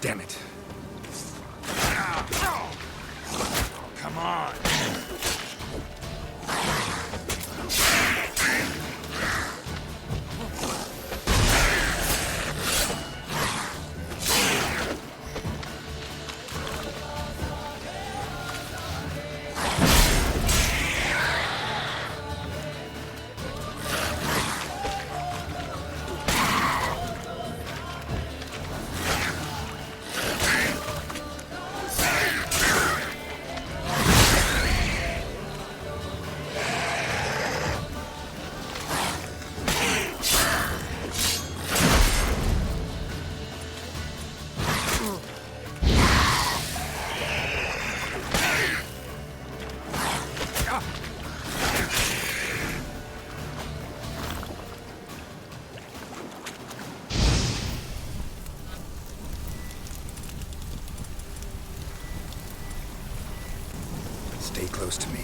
Damn it. Come on. Stay close to me.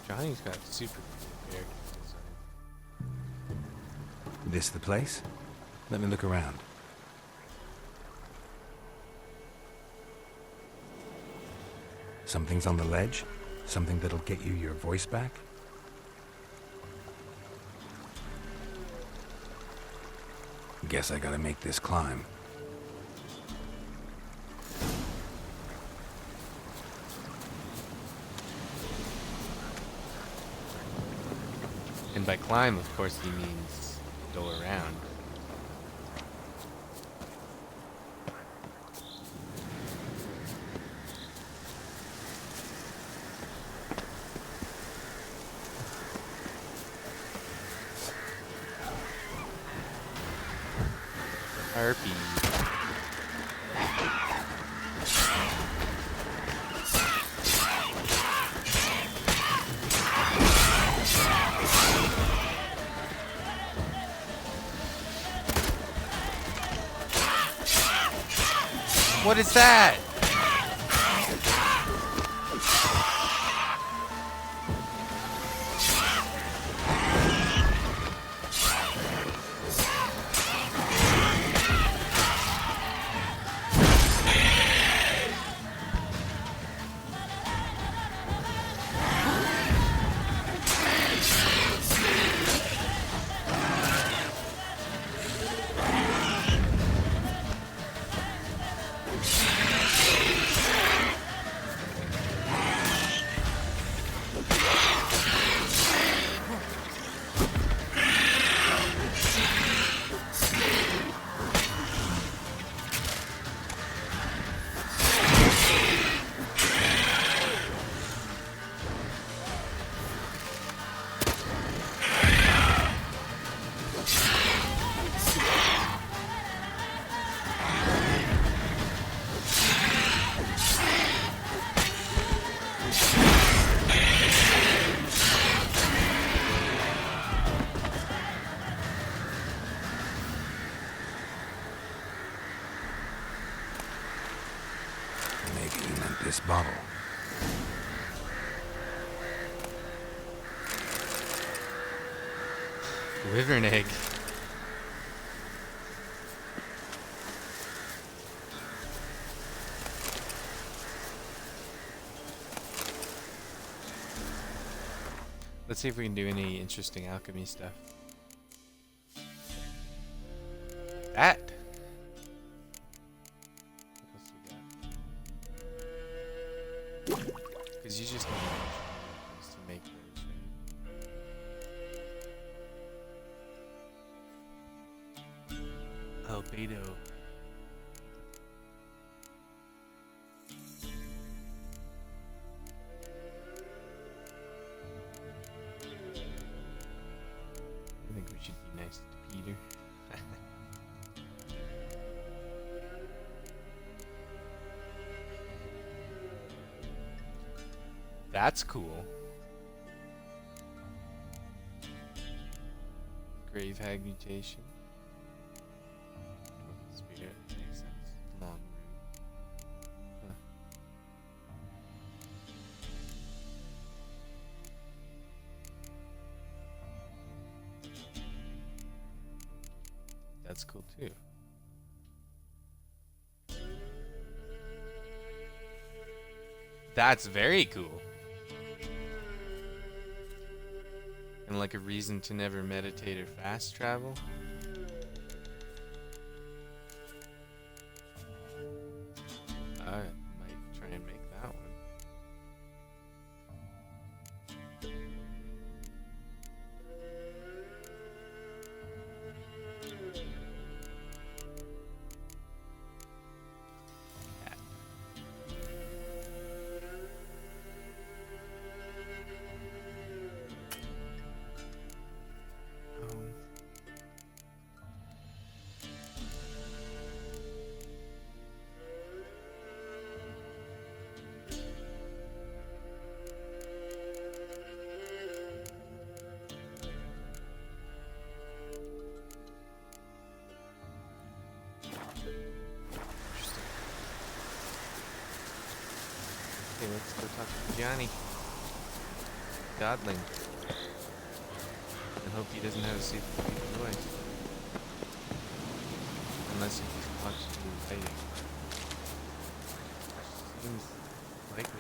Johnny's got super cool character design. This the place? Let me look around. Something's on the ledge? Something that'll get you your voice back? Guess I gotta make this climb. And by climb, of course, he means go around. Harpy. What is that? This bottle. Wyvern egg. Let's see if we can do any interesting alchemy stuff. That. Because you just need to make those, right? Albedo. I think we should be nice to Peter. That's cool. Grave hag mutation. Spirit makes sense. Long root. Huh. That's cool too. That's very cool. And like a reason to never meditate or fast travel. I might try and make that one. Okay, let's go talk to Johnny. Godling. I hope he doesn't have a super deep voice. Unless he's constantly writing. Seems likely.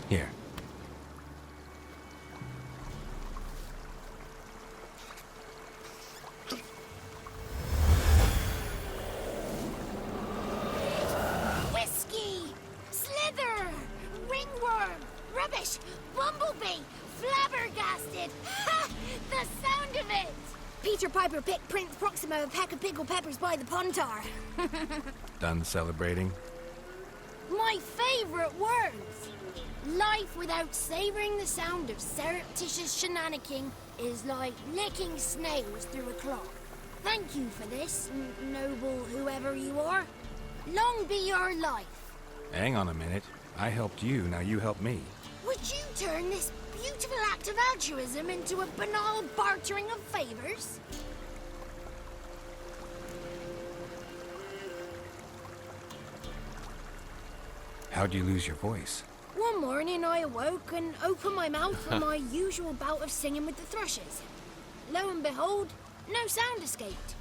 Here. Whiskey! Slither! Ringworm! Rubbish! Bumblebee! Flabbergasted! Ha! The sound of it! Peter Piper picked Prince Proximo a pack of pickled peppers by the Pontar. Done celebrating? My favorite words! Life without savoring the sound of surreptitious shenanigans is like licking snails through a cloth. Thank you for this, noble whoever you are. Long be your life. Hang on a minute. I helped you, now you help me. Would you turn this beautiful act of altruism into a banal bartering of favors? How'd you lose your voice? One morning I awoke and opened my mouth for my usual bout of singing with the thrushes. Lo and behold, no sound escaped.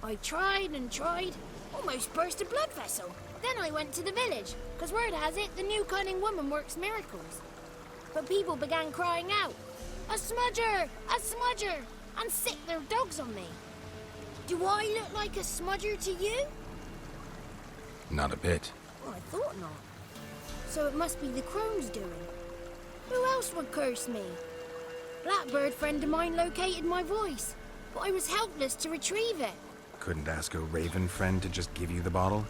I tried and tried, almost burst a blood vessel. Then I went to the village, because word has it the new cunning woman works miracles. But people began crying out, "A smudger! A smudger!" and sicked their dogs on me. Do I look like a smudger to you? Not a bit. Well, I thought not. So it must be the crone's doing. Who else would curse me? Blackbird friend of mine located my voice, but I was helpless to retrieve it. Couldn't ask a raven friend to just give you the bottle?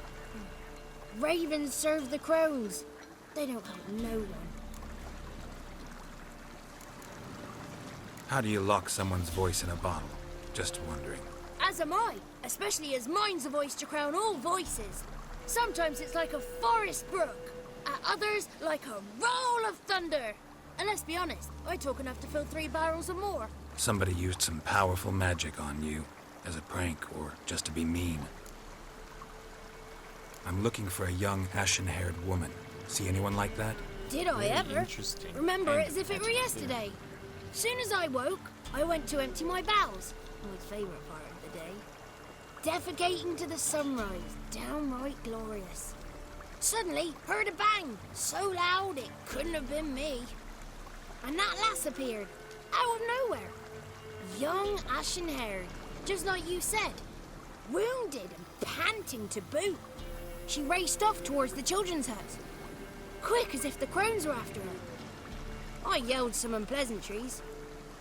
Ravens serve the crones. They don't help no one. How do you lock someone's voice in a bottle? Just wondering. As am I, especially as mine's a voice to crown all voices. Sometimes it's like a forest brook, at others like a roll of thunder. And let's be honest, I talk enough to fill 3 barrels or more. Somebody used some powerful magic on you, as a prank or just to be mean. I'm looking for a young, ashen-haired woman. See anyone like that? Did I ever? Interesting. Remember it as if it were yesterday. Soon as I woke, I went to empty my bowels. My favourite part of the day. Defecating to the sunrise, downright glorious. Suddenly, heard a bang, so loud it couldn't have been me. And that lass appeared, out of nowhere. Young, ashen-haired, just like you said. Wounded and panting to boot. She raced off towards the children's hut. Quick as if the crones were after her. I yelled some unpleasantries.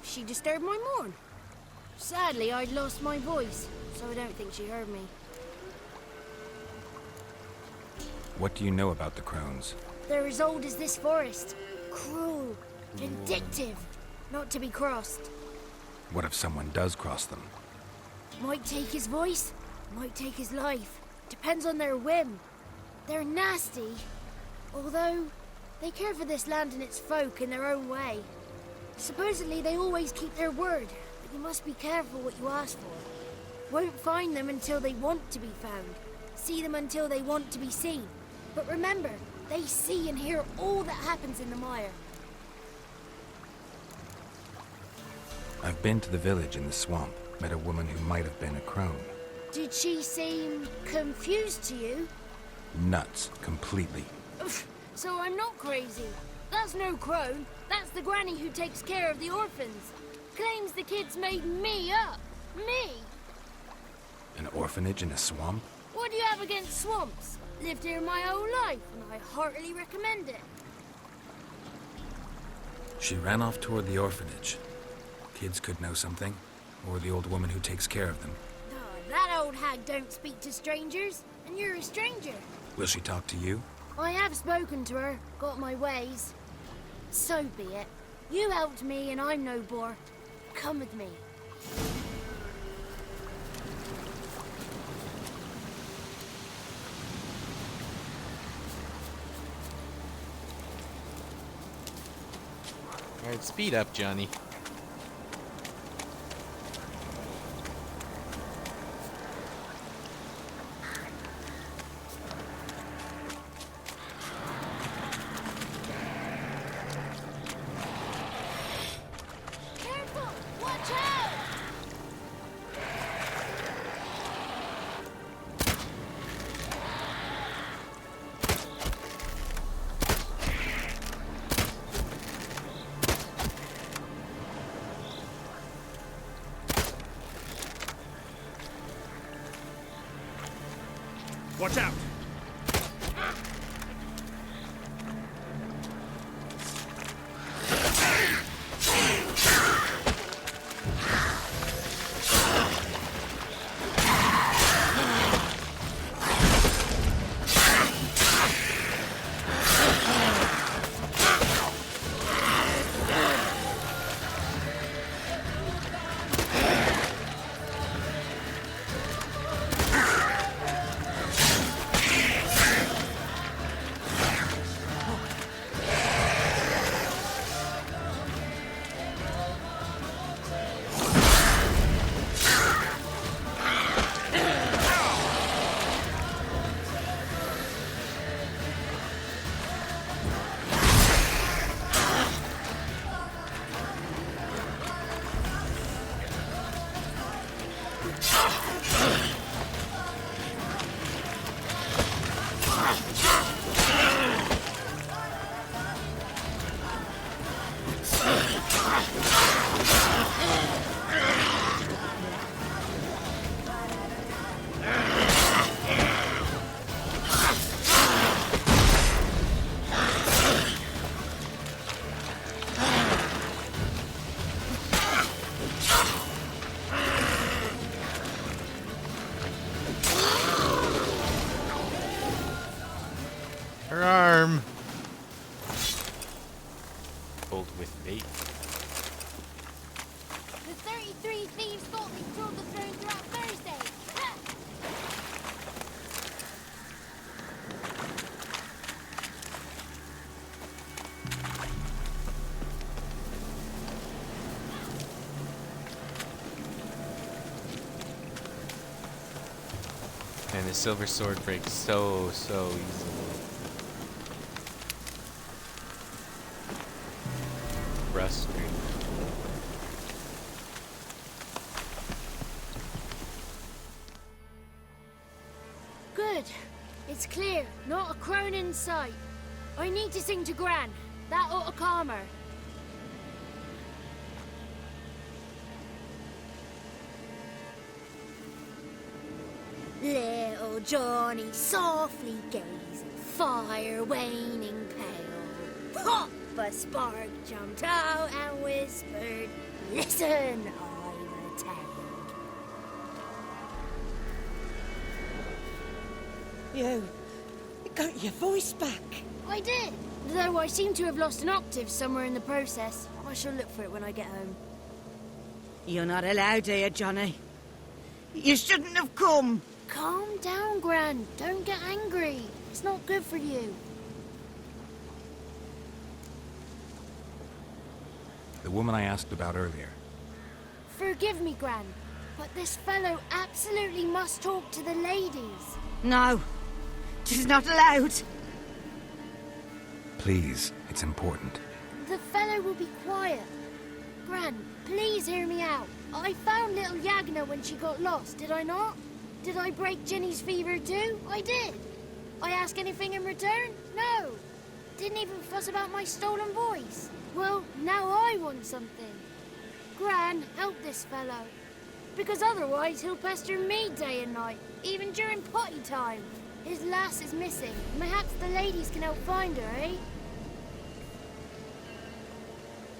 She disturbed my morn. Sadly, I'd lost my voice, so I don't think she heard me. What do you know about the crones? They're as old as this forest. Cruel, vindictive, not to be crossed. What if someone does cross them? Might take his voice, might take his life. Depends on their whim. They're nasty, although they care for this land and its folk in their own way. Supposedly they always keep their word, but you must be careful what you ask for. Won't find them until they want to be found. See them until they want to be seen. But remember, they see and hear all that happens in the mire. I've been to the village in the swamp, met a woman who might have been a crone. Did she seem confused to you? Nuts, completely. So I'm not crazy. That's no crone. That's the granny who takes care of the orphans. Claims the kids made me up. Me! An orphanage in a swamp? What do you have against swamps? Lived here my whole life, and I heartily recommend it. She ran off toward the orphanage. Kids could know something, or the old woman who takes care of them. Oh, that old hag don't speak to strangers, and you're a stranger. Will she talk to you? I have spoken to her, got my ways. So be it. You helped me, and I'm no bore. Come with me. Alright, speed up, Johnny. Her arm. Pulled with bait. The 33 thieves thought they stole the throne throughout Thursday. Ha! And the silver sword breaks so easily. Frustrating. Good. It's clear. Not a crone in sight. I need to sing to Gran. That ought to calm her. Little Johnny softly gazing, fire waning pale. Pop! A spark jumped out and whispered, "Listen, I've a tale." You got your voice back. I did, though I seem to have lost an octave somewhere in the process. I shall look for it when I get home. You're not allowed here, Johnny. You shouldn't have come. Calm down, Gran. Don't get angry. It's not good for you. The woman I asked about earlier. Forgive me, Gran, but this fellow absolutely must talk to the ladies. No, she's not allowed. Please, it's important. The fellow will be quiet. Gran, please hear me out. I found little Yagna when she got lost, did I not? Did I break Jenny's fever too? I did. I ask anything in return? No. Didn't even fuss about my stolen voice. Well, now I want something. Gran, help this fellow. Because otherwise he'll pester me day and night, even during potty time. His lass is missing. Perhaps the ladies can help find her, eh?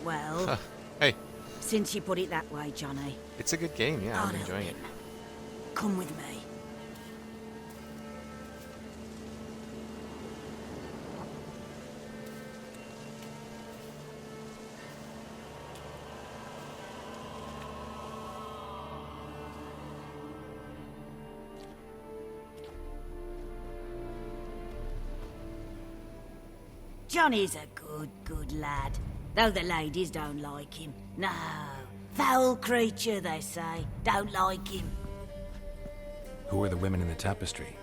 Well, Hey, since you put it that way, Johnny, it's a good game, yeah, I'll I'm help enjoying it. him. Come with me. Johnny's a good lad, though the ladies don't like him. No, foul creature, they say. Don't like him. Who are the women in the tapestry?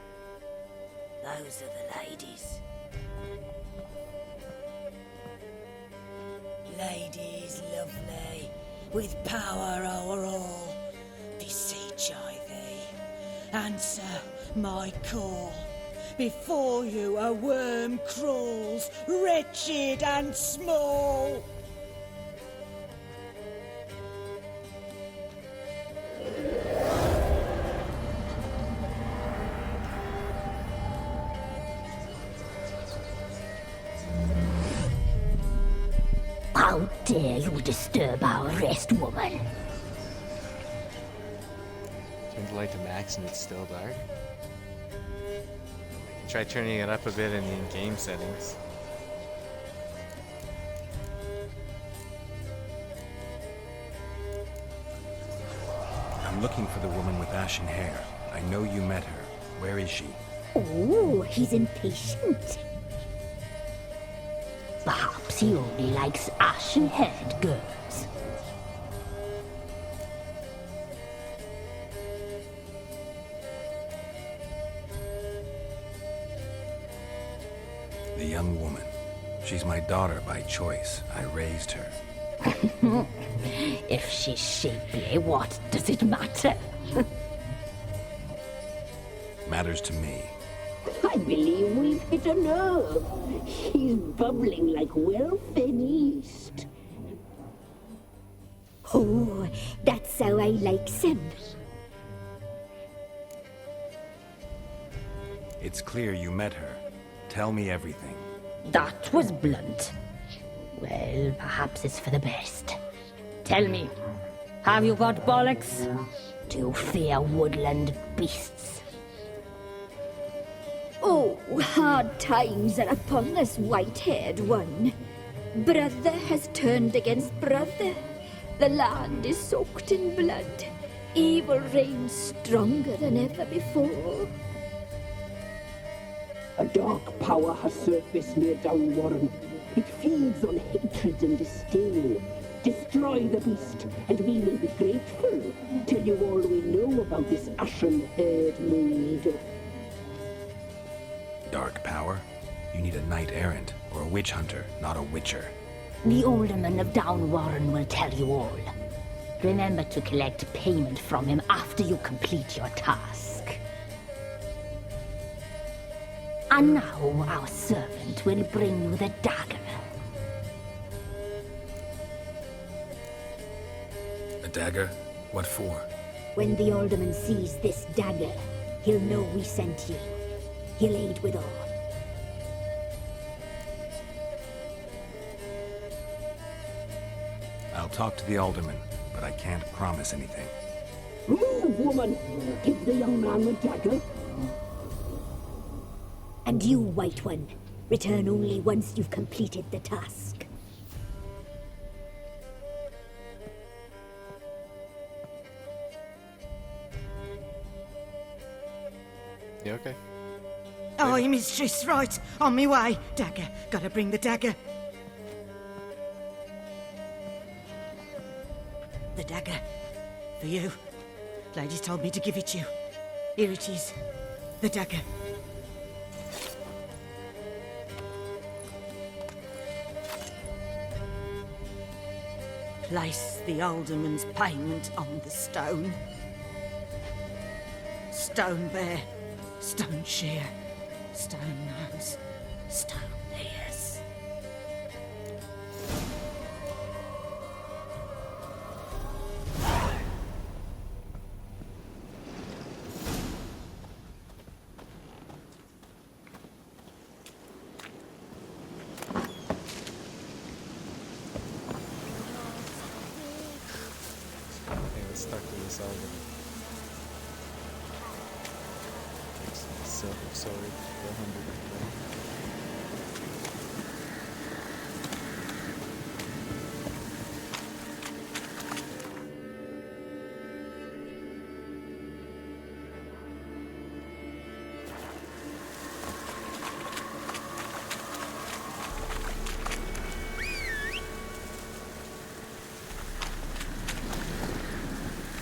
Those are the ladies. Ladies lovely, with power o'er all, beseech I thee, answer my call. Before you a worm crawls, wretched and small. dare you disturb our rest, woman? Turn the light to max and it's still dark. I can try turning it up a bit in the in-game settings. I'm looking for the woman with ashen hair. I know you met her. Where is she? Oh, he's impatient. Perhaps he only likes ashen-haired girls. The young woman. She's my daughter by choice. I raised her. If she's shapely, what does it matter? Matters to me. I believe we've hit a nerve. He's bubbling like well-fed yeast. Oh, that's how I likes him. It's clear you met her. Tell me everything. That was blunt. Well, perhaps it's for the best. Tell me, have you got bollocks? Do you fear woodland beasts? Oh, hard times are upon us, white-haired one. Brother has turned against brother. The land is soaked in blood. Evil reigns stronger than ever before. A dark power has surfaced near Downwarren. It feeds on hatred and disdain. Destroy the beast, and we will be grateful. Tell you all we know about this ashen-haired maid. Dark power? You need a knight-errant or a witch hunter, not a witcher. The alderman of Downwarren will tell you all. Remember to collect payment from him after you complete your task. And now our servant will bring you the dagger. A dagger? What for? When the alderman sees this dagger, he'll know we sent you. He'll aid with all. I'll talk to the alderman, but I can't promise anything. Move, woman! Give the young man the dagger. And you, White One, return only once you've completed the task. You okay? Aye, mistress, right. On me way. Dagger. Gotta bring the dagger. The dagger. For you. Ladies told me to give it you. Here it is. The dagger. Place the alderman's payment on the stone. Stone bear. Stone shear. Stone nose. Stone ears. Okay, let's start with this album. Take some silver sword for 100 gold.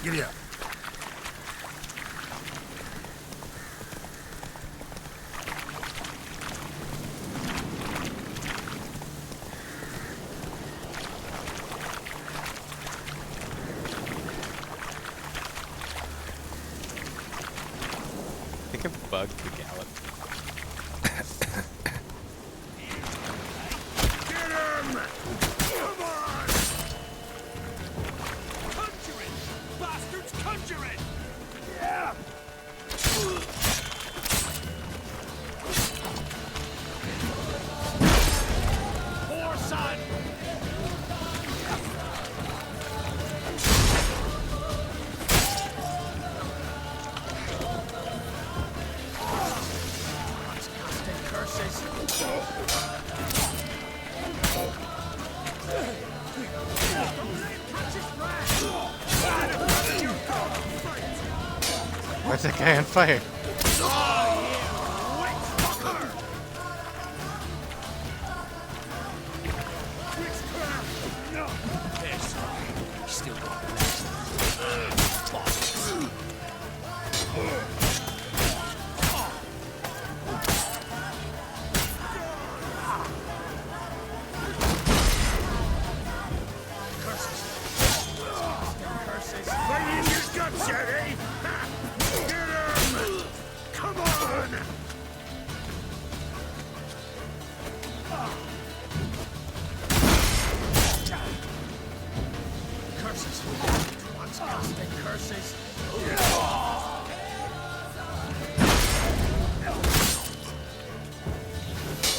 Giddy up. I think I've bugged the gallop. Get him! Come on! Conjuring! Bastards, Why's that guy on fire?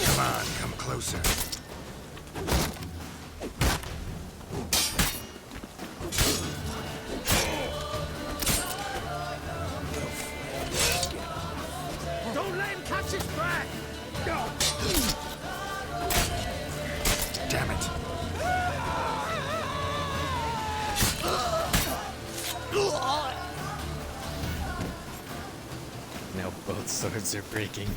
Come on, come closer. Don't let him catch his breath! Damn it. Now both swords are breaking.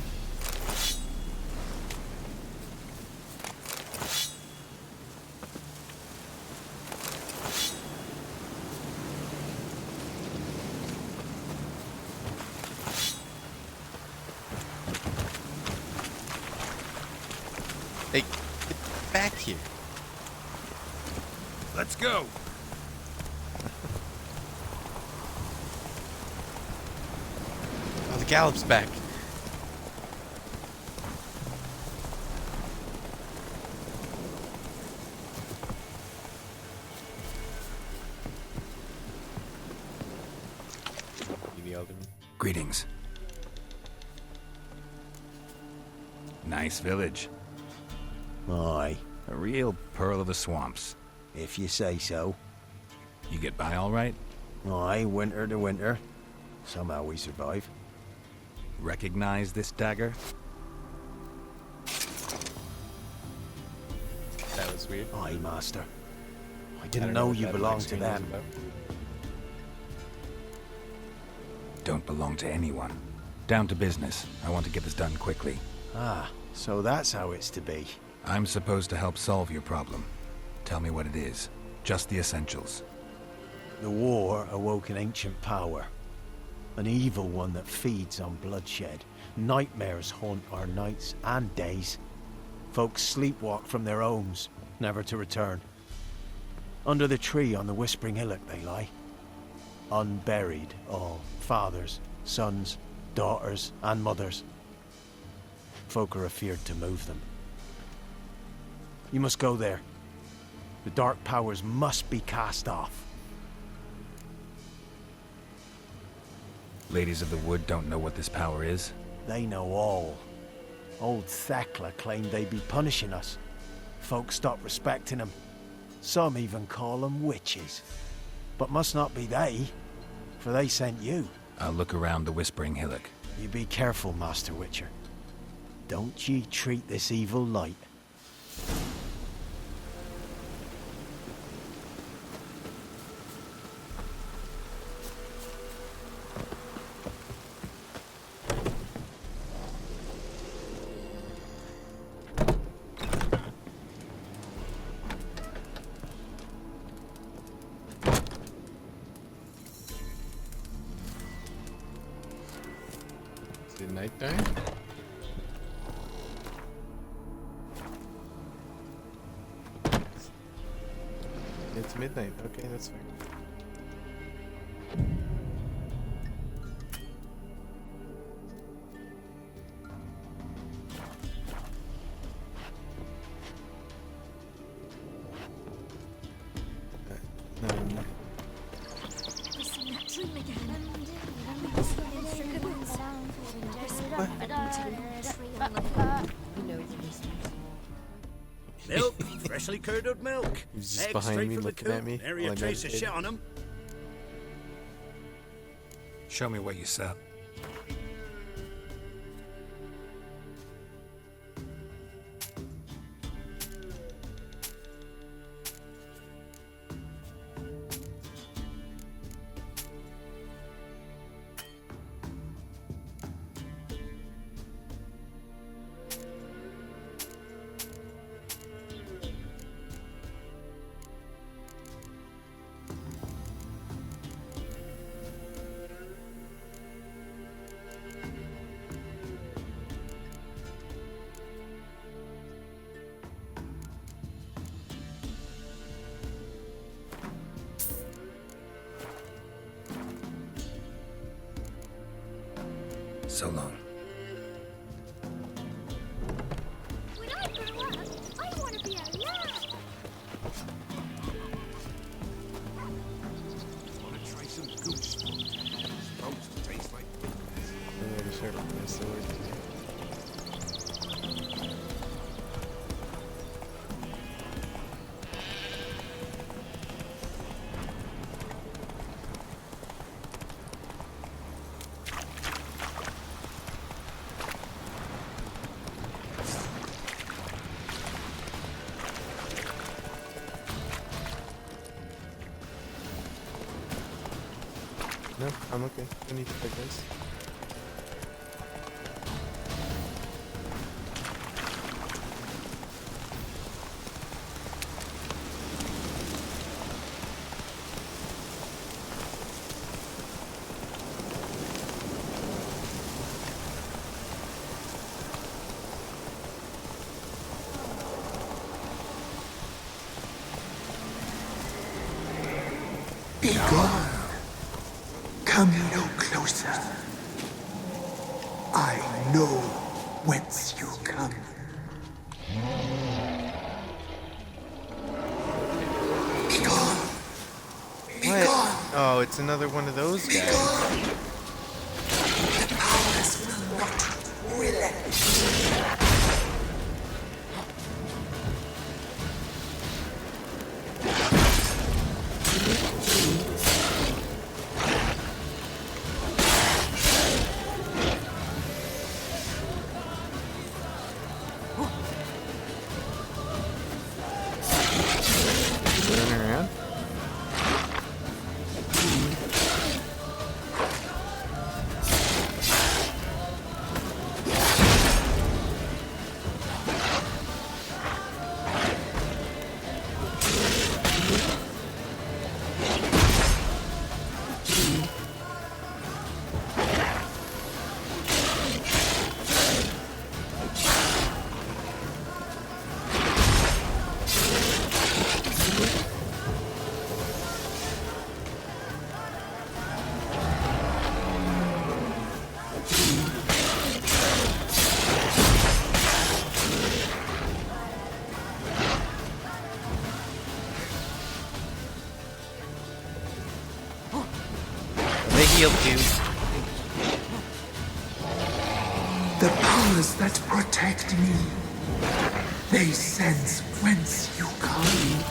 Hey, get back here. Let's go. Oh, the gallop's back. Greetings. Nice village. Aye. A real pearl of the swamps. If you say so. You get by all right? Aye, winter to winter. Somehow we survive. Recognize this dagger? That was weird. Aye, master. I don't didn't know know what you that belonged black to screen was them. about. Don't belong to anyone. Down to business. I want to get this done quickly. Ah, so that's how it's to be. I'm supposed to help solve your problem. Tell me what it is. Just the essentials. The war awoke an ancient power. An evil one that feeds on bloodshed. Nightmares haunt our nights and days. Folks sleepwalk from their homes, never to return. Under the tree on the Whispering Hillock they lie. Unburied all. Fathers, sons, daughters, and mothers. Folk are afeard to move them. You must go there. The dark powers must be cast off. Ladies of the Wood don't know what this power is? They know all. Old Thekla claimed they'd be punishing us. Folk stopped respecting them. Some even call them witches. But must not be they, for they sent you. I'll look around the Whispering Hillock. You be careful, Master Witcher. Don't ye treat this evil light. Is it nighttime? It's midnight. Okay, that's fine. No. I seen that dream again. Milk, freshly curdled milk. He was just Eggs behind straight me from the looking at coop. me Nary while a I trace of meditated. shit on them. Show me what you sell. So long. When I grow up, I want to be a lad. Want to try some goose? Supposed to taste like I'm really sure about my sword. No, I'm okay. I need to pick this. Be gone. Come no closer. I know whence you come. Be gone. Be gone. Oh, it's another one of those Be guys. gone. The powers will not relent. Running around. They healed too. The powers that protect me, they sense whence you come.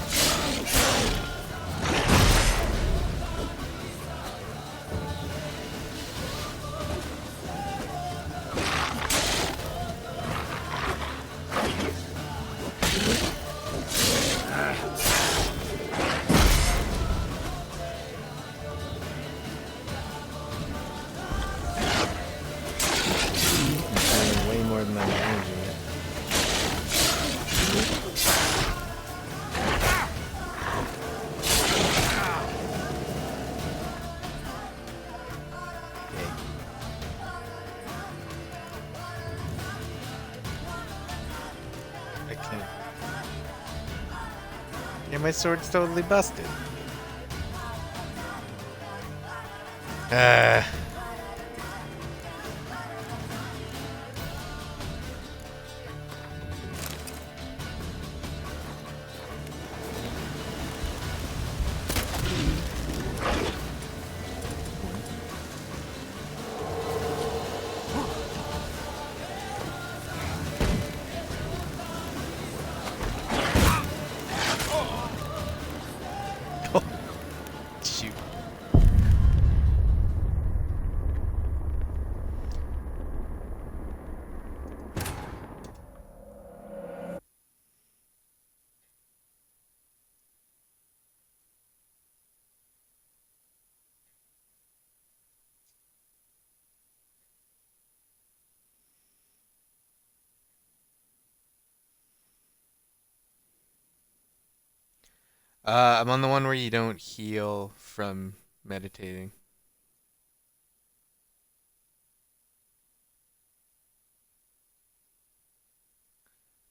Doing way more than I'm managing it. I can't. Yeah, my sword's totally busted. Shoot. I'm on the one where you don't heal from meditating.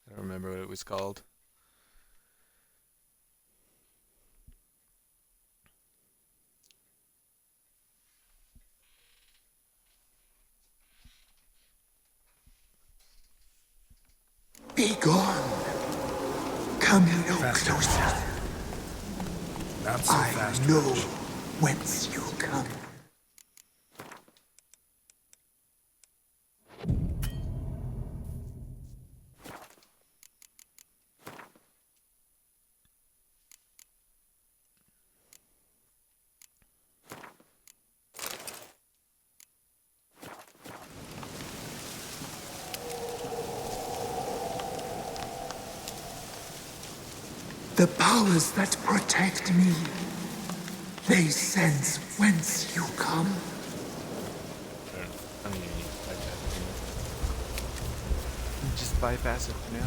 I don't remember what it was called. Be gone. Come no closer. Not so I fast. know whence you come. The powers that protect me, they sense whence you come. I don't even need to bypass it. Just bypass it for now.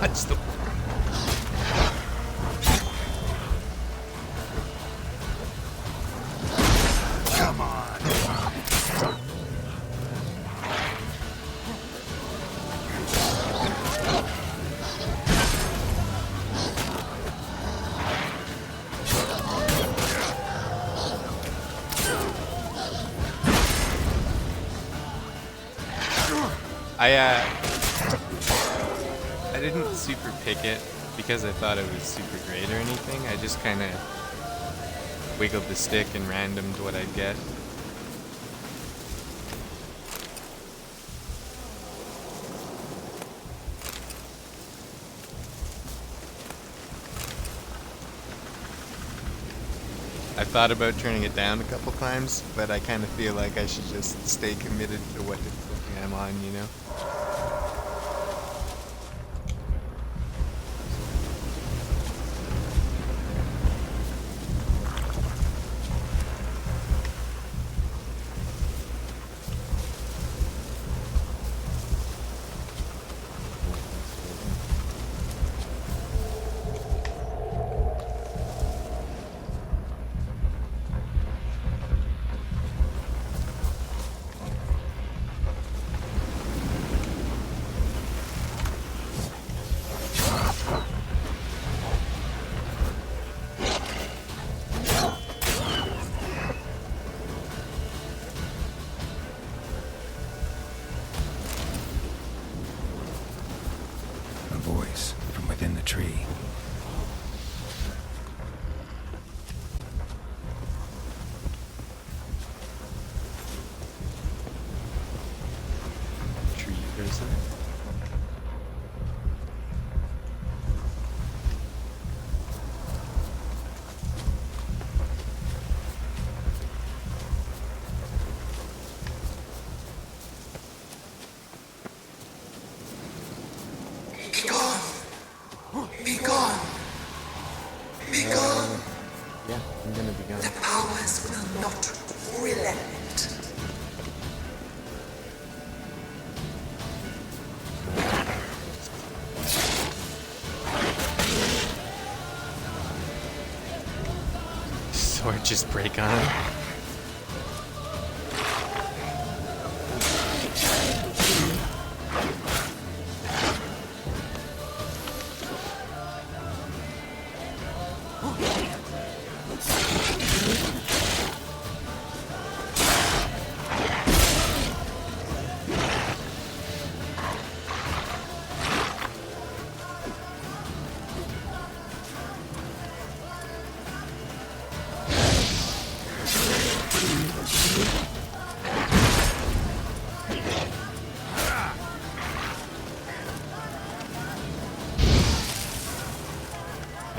That's the. Come on. I didn't super pick it because I thought it was super great or anything. I just kind of wiggled the stick and randomed what I'd get. I thought about turning it down a couple times, but I kind of feel like I should just stay committed to what difficulty I'm on, you know? Voice from within the tree. Tree person. Be gone. Be gone. Be gone. Yeah, I'm gonna be gone. The powers will not relent. Sword just break on him.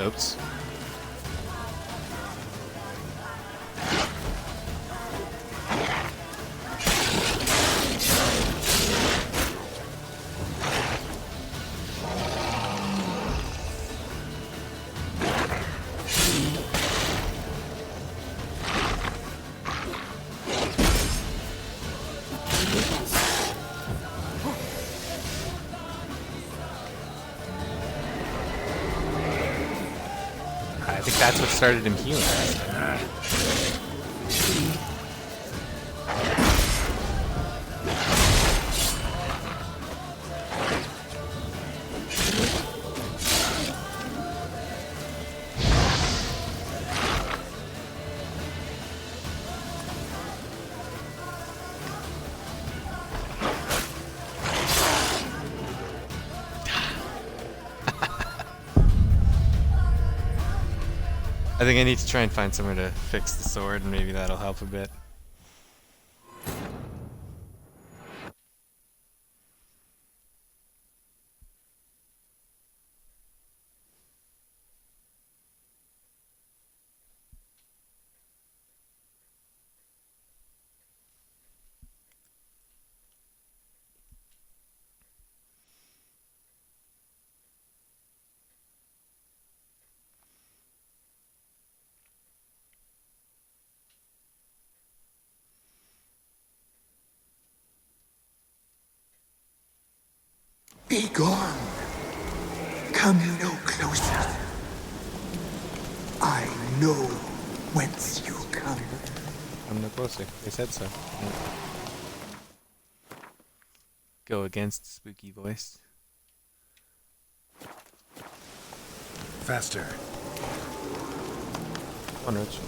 Oops. I think that's what started him healing. I think I need to try and find somewhere to fix the sword, and maybe that'll help a bit. Be gone. Come no closer. I know whence you come. I'm no closer. They said so. Go against spooky voice. Faster. Come on, Rich.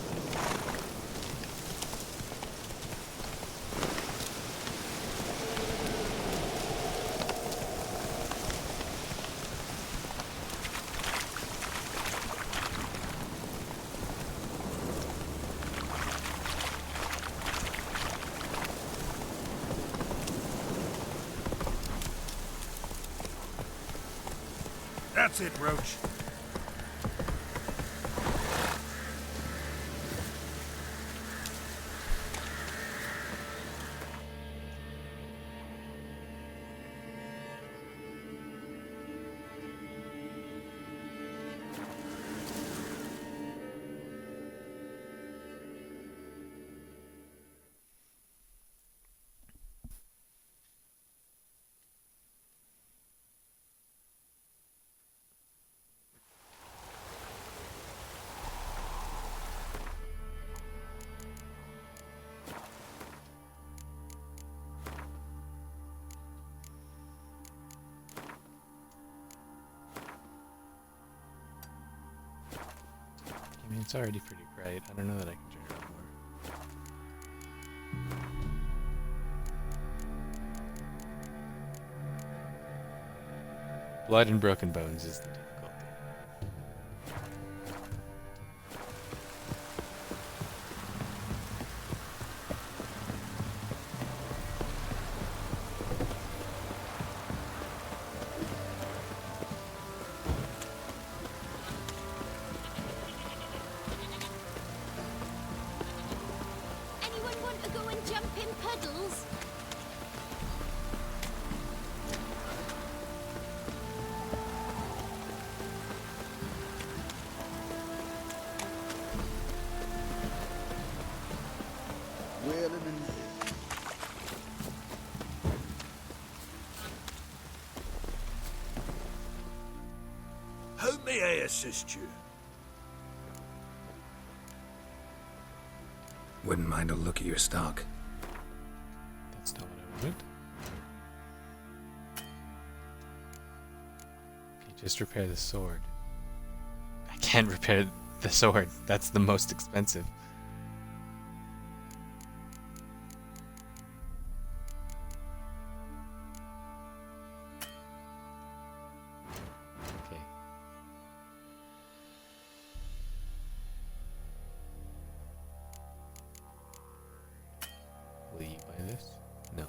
That's it, Roach. I mean, it's already pretty bright. I don't know that I can turn it up more. Blood and broken bones is the difficult thing. Anyone want to go and jump in puddles? How may I assist you? Wouldn't mind a look at your stock. That's not what I wanted. Okay, just repair the sword. I can't repair the sword. That's the most expensive. Okay. Will you buy this? No.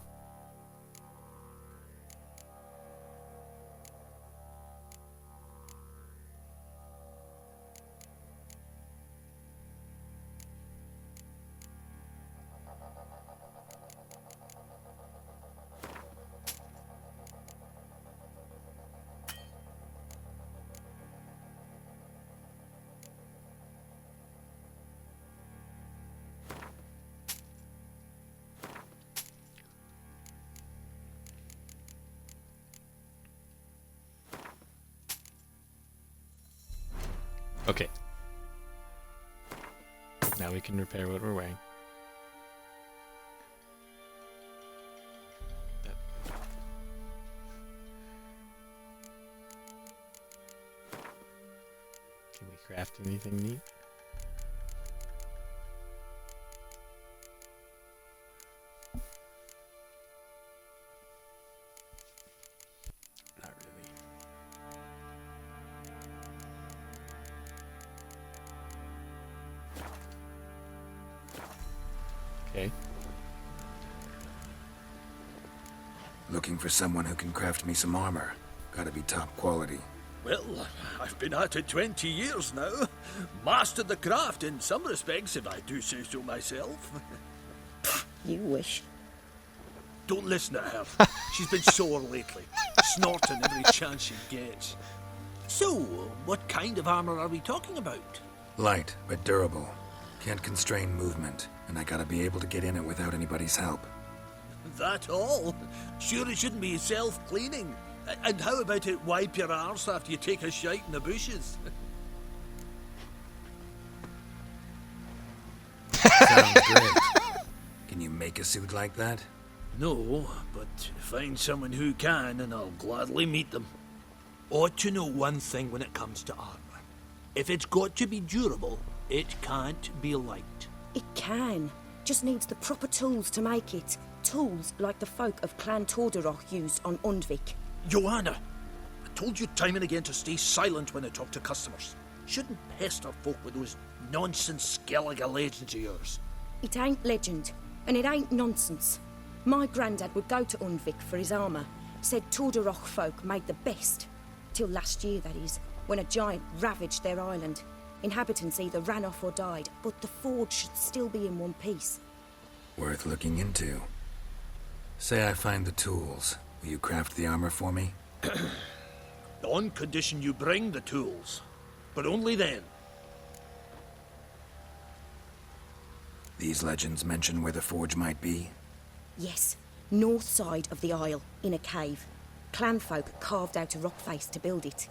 Okay. Now we can repair what we're wearing. Can we craft anything neat? Not really. Okay. Looking for someone who can craft me some armor. Gotta be top quality. Well, I've been at it 20 years now. Mastered the craft in some respects, if I do say so myself. You wish. Don't listen to her. She's been sore lately, snorting every chance she gets. So, what kind of armor are we talking about? Light, but durable. Can't constrain movement, and I gotta be able to get in it without anybody's help. That all? Sure it shouldn't be self-cleaning. And how about it wipe your arse after you take a shite in the bushes? Sounds great. Can you make a suit like that? No, but find someone who can and I'll gladly meet them. Ought to know one thing when it comes to armor. If it's got to be durable, it can't be light. It can. Just needs the proper tools to make it. Tools like the folk of Clan Tordaroch used on Undvik. Joanna, I told you time and again to stay silent when I talk to customers. Shouldn't pester folk with those nonsense Skellige legends of yours. It ain't legend, and it ain't nonsense. My granddad would go to Undvik for his armour. Said Tordaroch folk made the best. Till last year, that is, when a giant ravaged their island. Inhabitants either ran off or died, but the forge should still be in one piece. Worth looking into. Say I find the tools. Will you craft the armor for me? On condition you bring the tools. But only then. These legends mention where the forge might be? Yes, north side of the isle, in a cave. Clanfolk carved out a rock face to build it.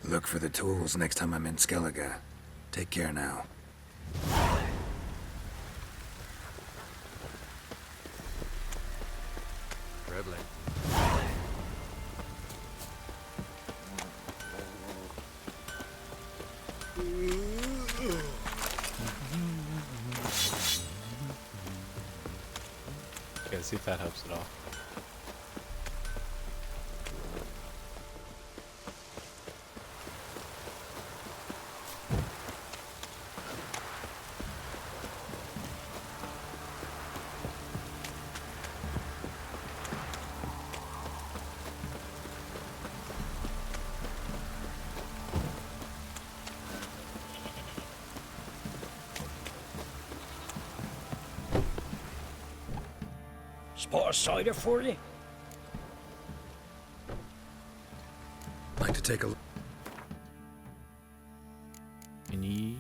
Look for the tools next time I'm in Skellige. Take care now. Rebling. Okay, let's see if that helps at all. Spot of cider for you? Like to take a look. I need...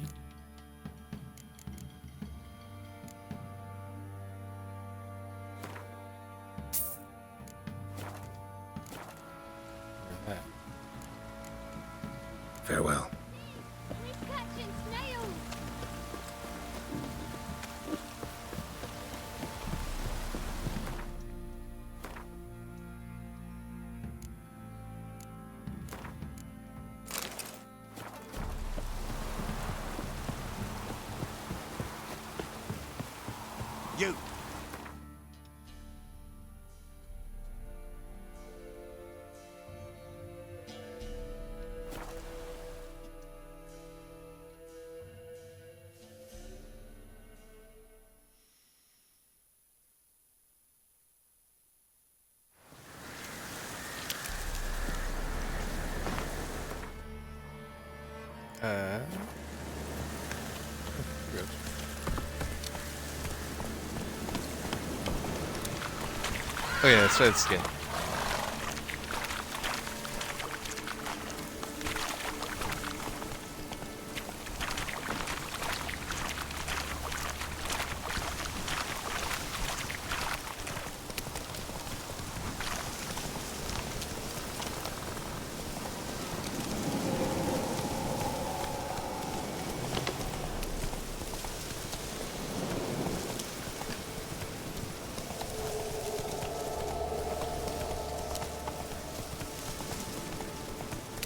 Farewell. We're catching snails. You. Good. Oh yeah, let's try this again.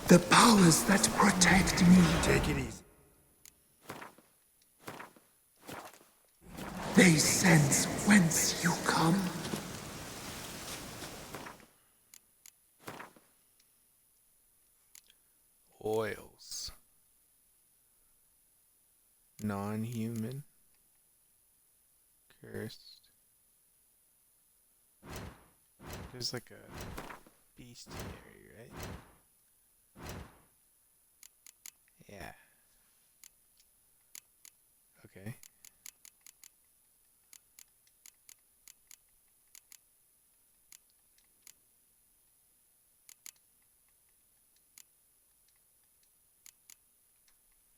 The powers that protect me. Take it easy. They sense whence you come. Cursed. There's like a bestiary, right? Yeah. Okay.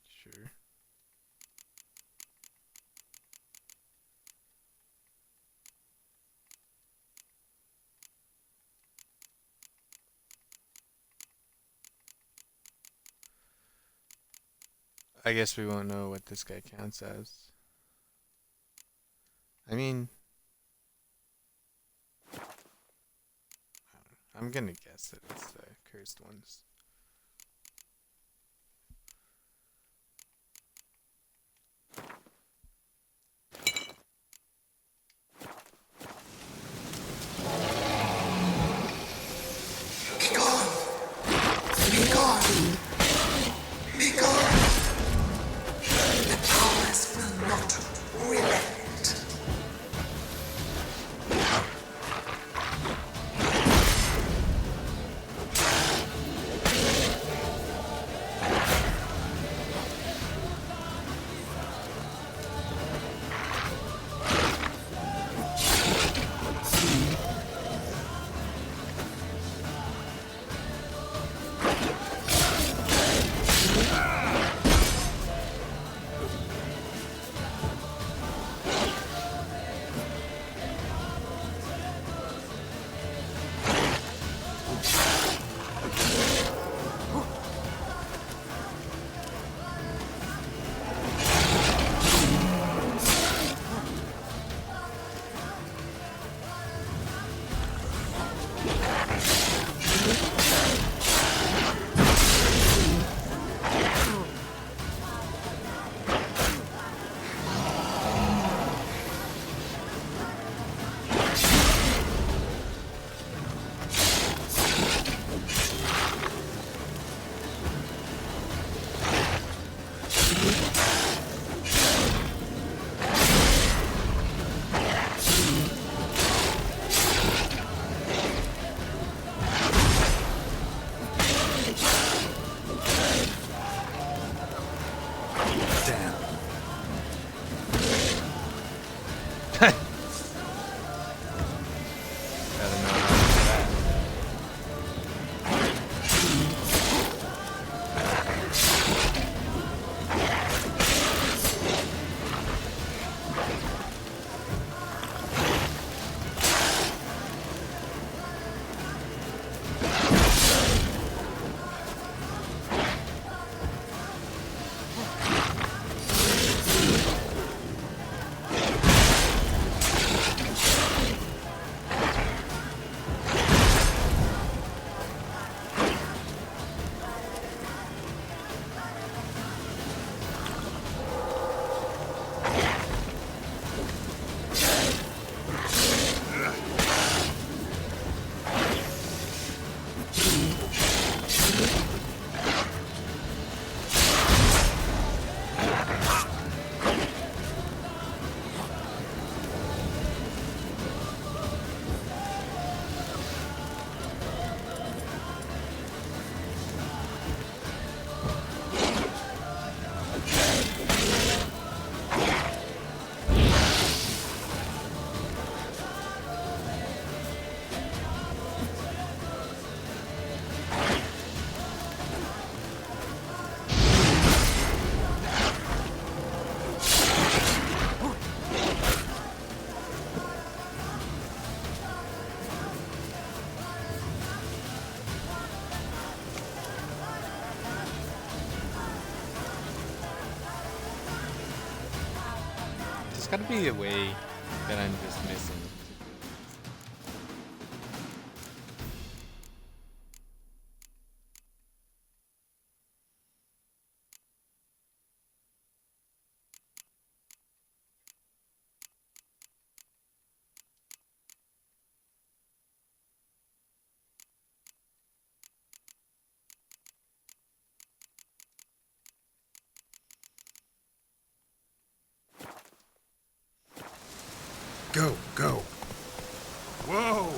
Sure. I guess we won't know what this guy counts as. I mean, I'm gonna guess that it's the cursed ones. Be gone! Be gone! The powers will not relent. There's gotta be a way that I'm just missing. Go, go. Whoa!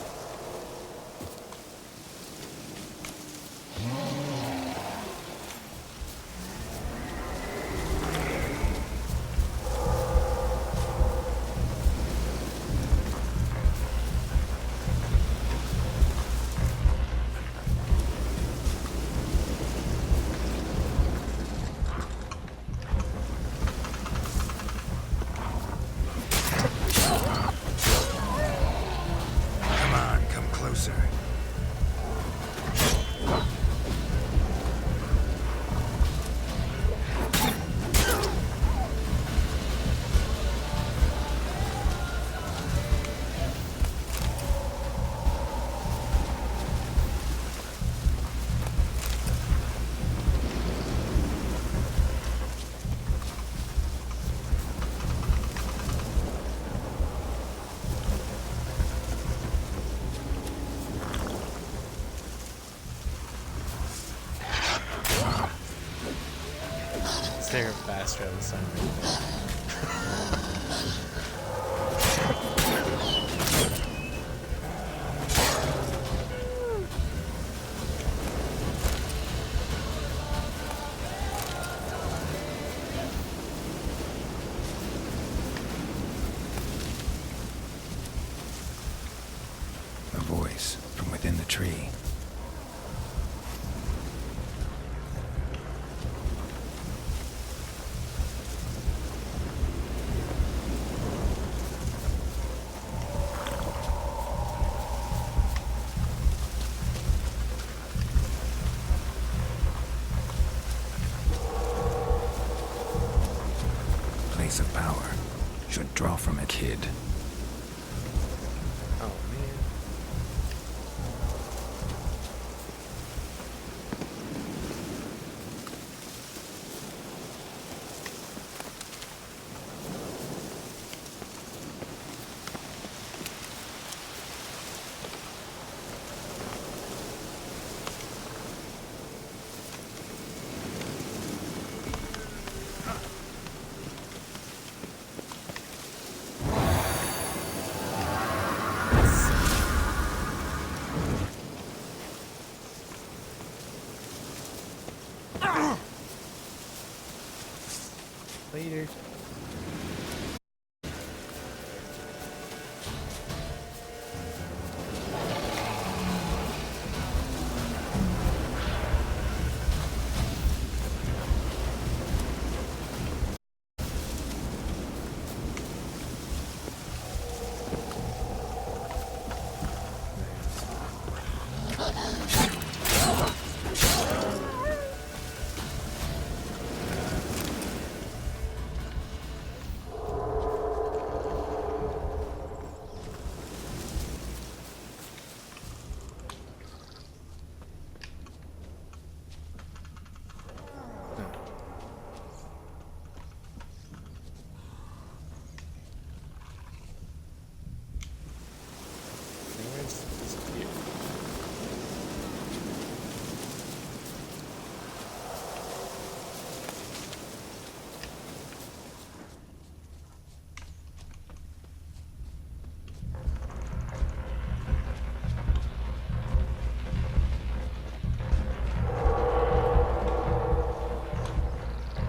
Come on, come closer. Staring faster at the sun right there. A voice from within the tree. Place of power. Should draw from a kid. Oh man. Later.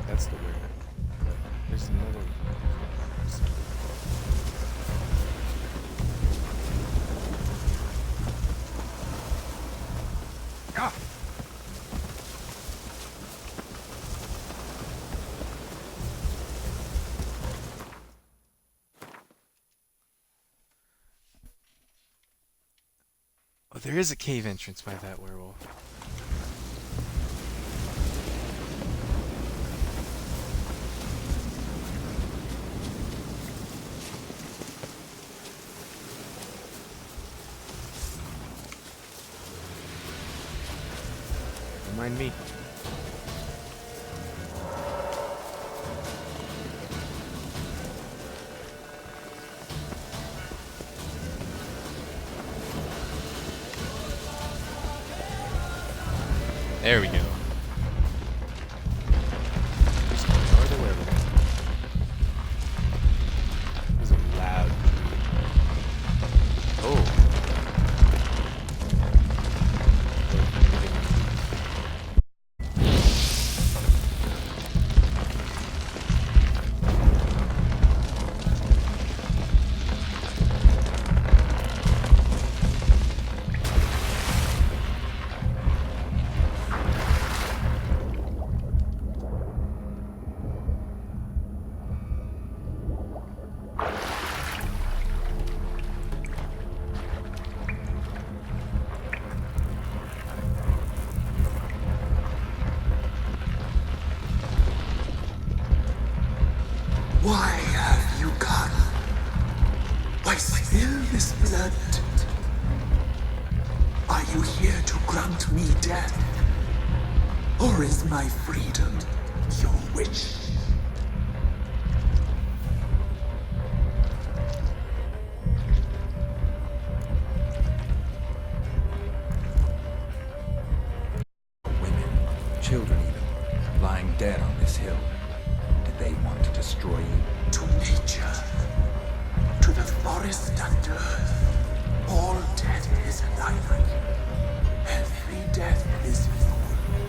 That's the weird. There's another one. Ah! Oh, there is a cave entrance by that werewolf. Don't mind me. There we go. Just ignore the werewolf. It was a loud tree. this blood? Are you here to grant me death? Or is my freedom your wish? Women, children even, lying dead on this hill. Did they want to destroy you? To nature, to the forest and earth, all death is life. Every death is evil.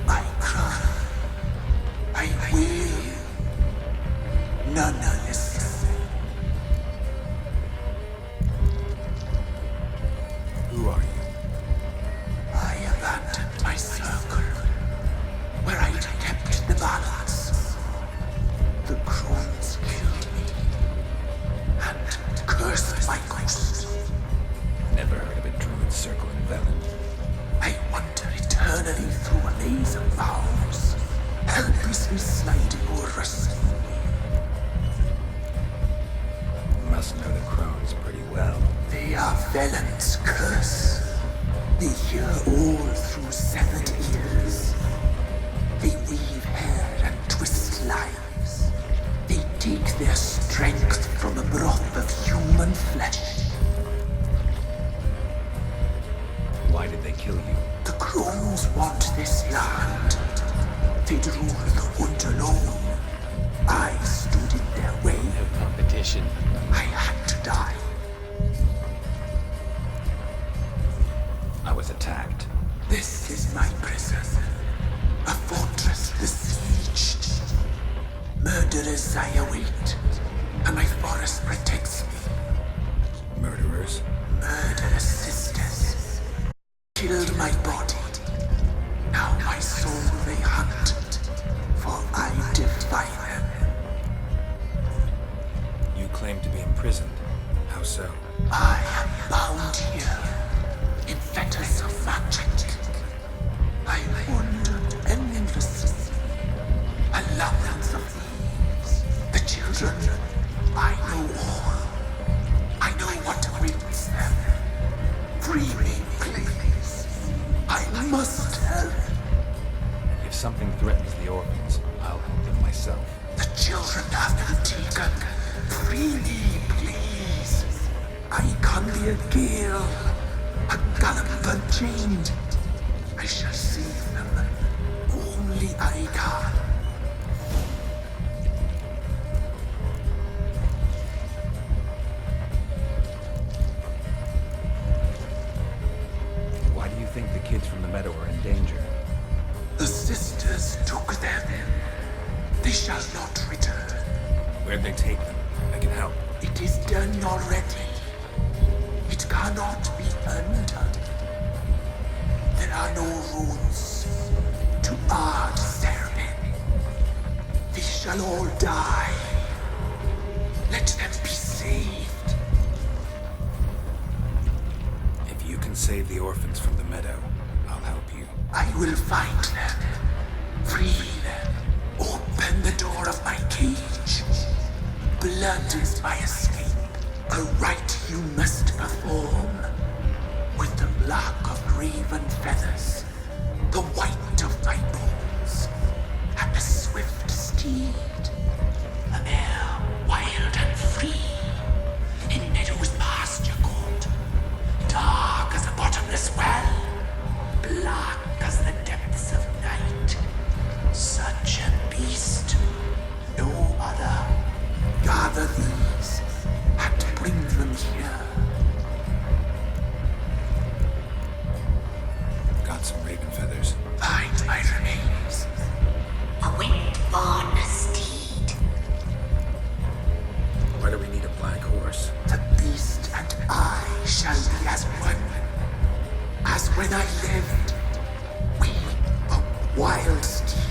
I cry. I wail. None listen. Who are you? I abandoned my circle, where I'd kept the balance. The crones killed me, and cursed my ghost. Never heard of a druid circle in Velen. I wander eternally through a maze of vows, helplessly sliding over a sea. You must know the crones pretty well. They are Velen's curse. They hear all through severed ears. They weave hair and twist lives. They take their strength from a broth of human flesh. Why did they kill you? The crones want this land. They'd rule the wood alone. I stood in their way. No competition. I had to die. I was attacked. This is my prison. A fortress besieged. Murderers I await, and my forest protects me. Murderers? Murderous sisters killed my body. Now my soul they hunt, for I defy them. You claim to be imprisoned. How so? I am bound here in fetters of magic. I wandered endlessly, a labyrinth of thieves. The children, I know all. I know what awaits them. Free me, please. I must help. If something threatens the orphans, I'll help them myself. The children have been taken. Free me, please. I can be a gale, a gallop unchained. I shall save them. Only I can. Why do you think the kids from the meadow are in danger? The sisters took them. They shall not return. Where'd they take them? I can help. It is done already. It cannot be undone. There are no rules to our serving. They shall all die. Let them be saved. If you can save the orphans from the meadow, I'll help you. I will find them, free them, open the door of my cage. Blood is my escape, a rite you must perform. With the black of raven feathers, the white of my bones, and a swift steed, a mare wild and free, in meadows pasture gold, dark as a bottomless well, black as the depths of night. Such a beast, no other. Gather these and bring them here. Got some raven feathers. Find my remains. A wind-born steed. Why do we need a black horse? The beast and I shall be as one. As when I lived. We, a wild steed.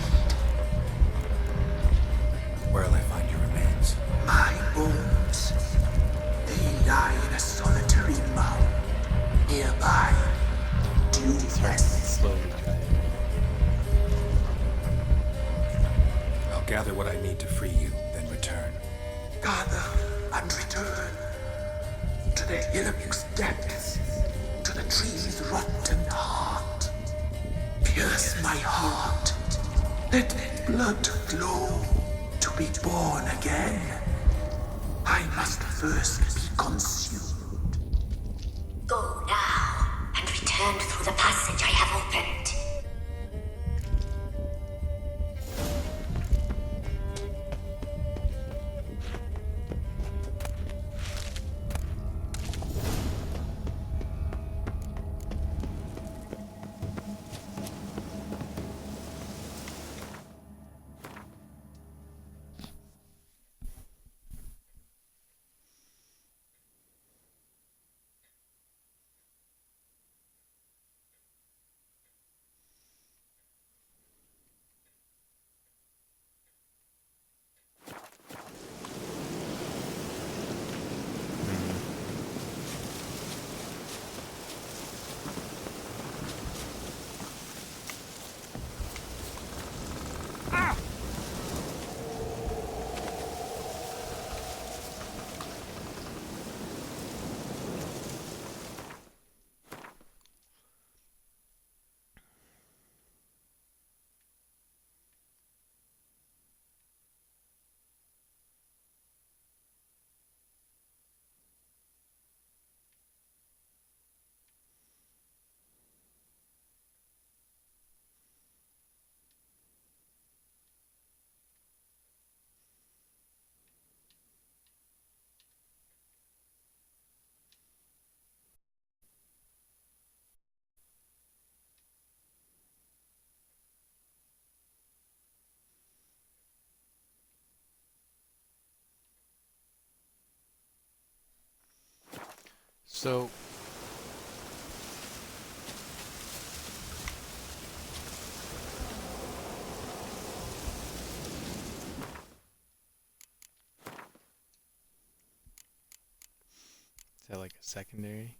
Where'll I find your remains? My bones. They lie in a solitary mound. Nearby. Due rest. Slowly driving. I'll gather what I need to free you, then return. Gather and return to the hillock's depths, to the tree's rotten heart. Pierce my heart, let blood flow, to be born again. I must first be consumed. Go now, and return through the passage I have opened. So, is that like a secondary?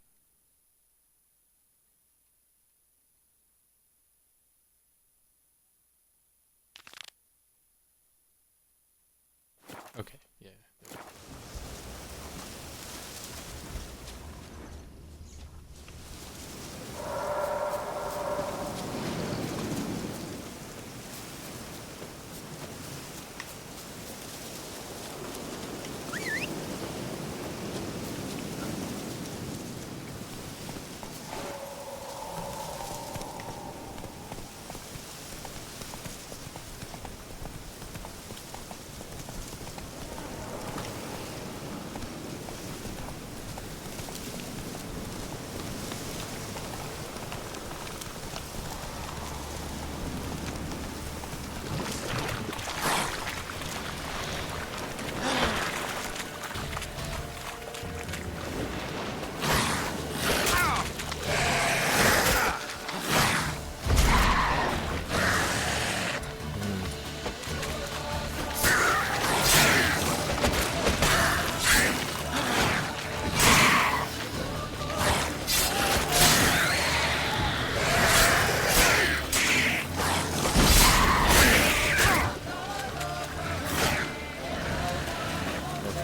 Okay, yeah.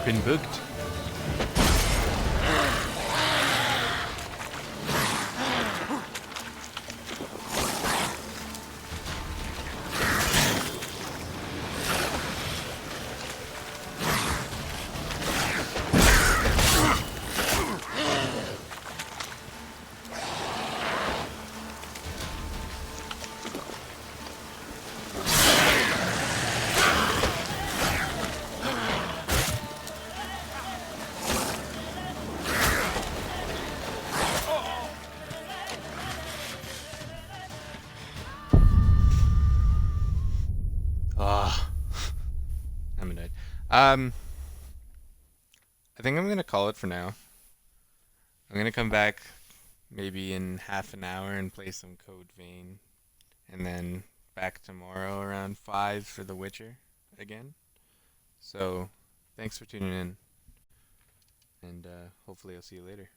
Been booked. I'm annoyed. I think I'm gonna call it for now. I'm gonna come back maybe in half an hour and play some Code Vein, and then back tomorrow around 5 for The Witcher again. So, thanks for tuning in, and hopefully I'll see you later.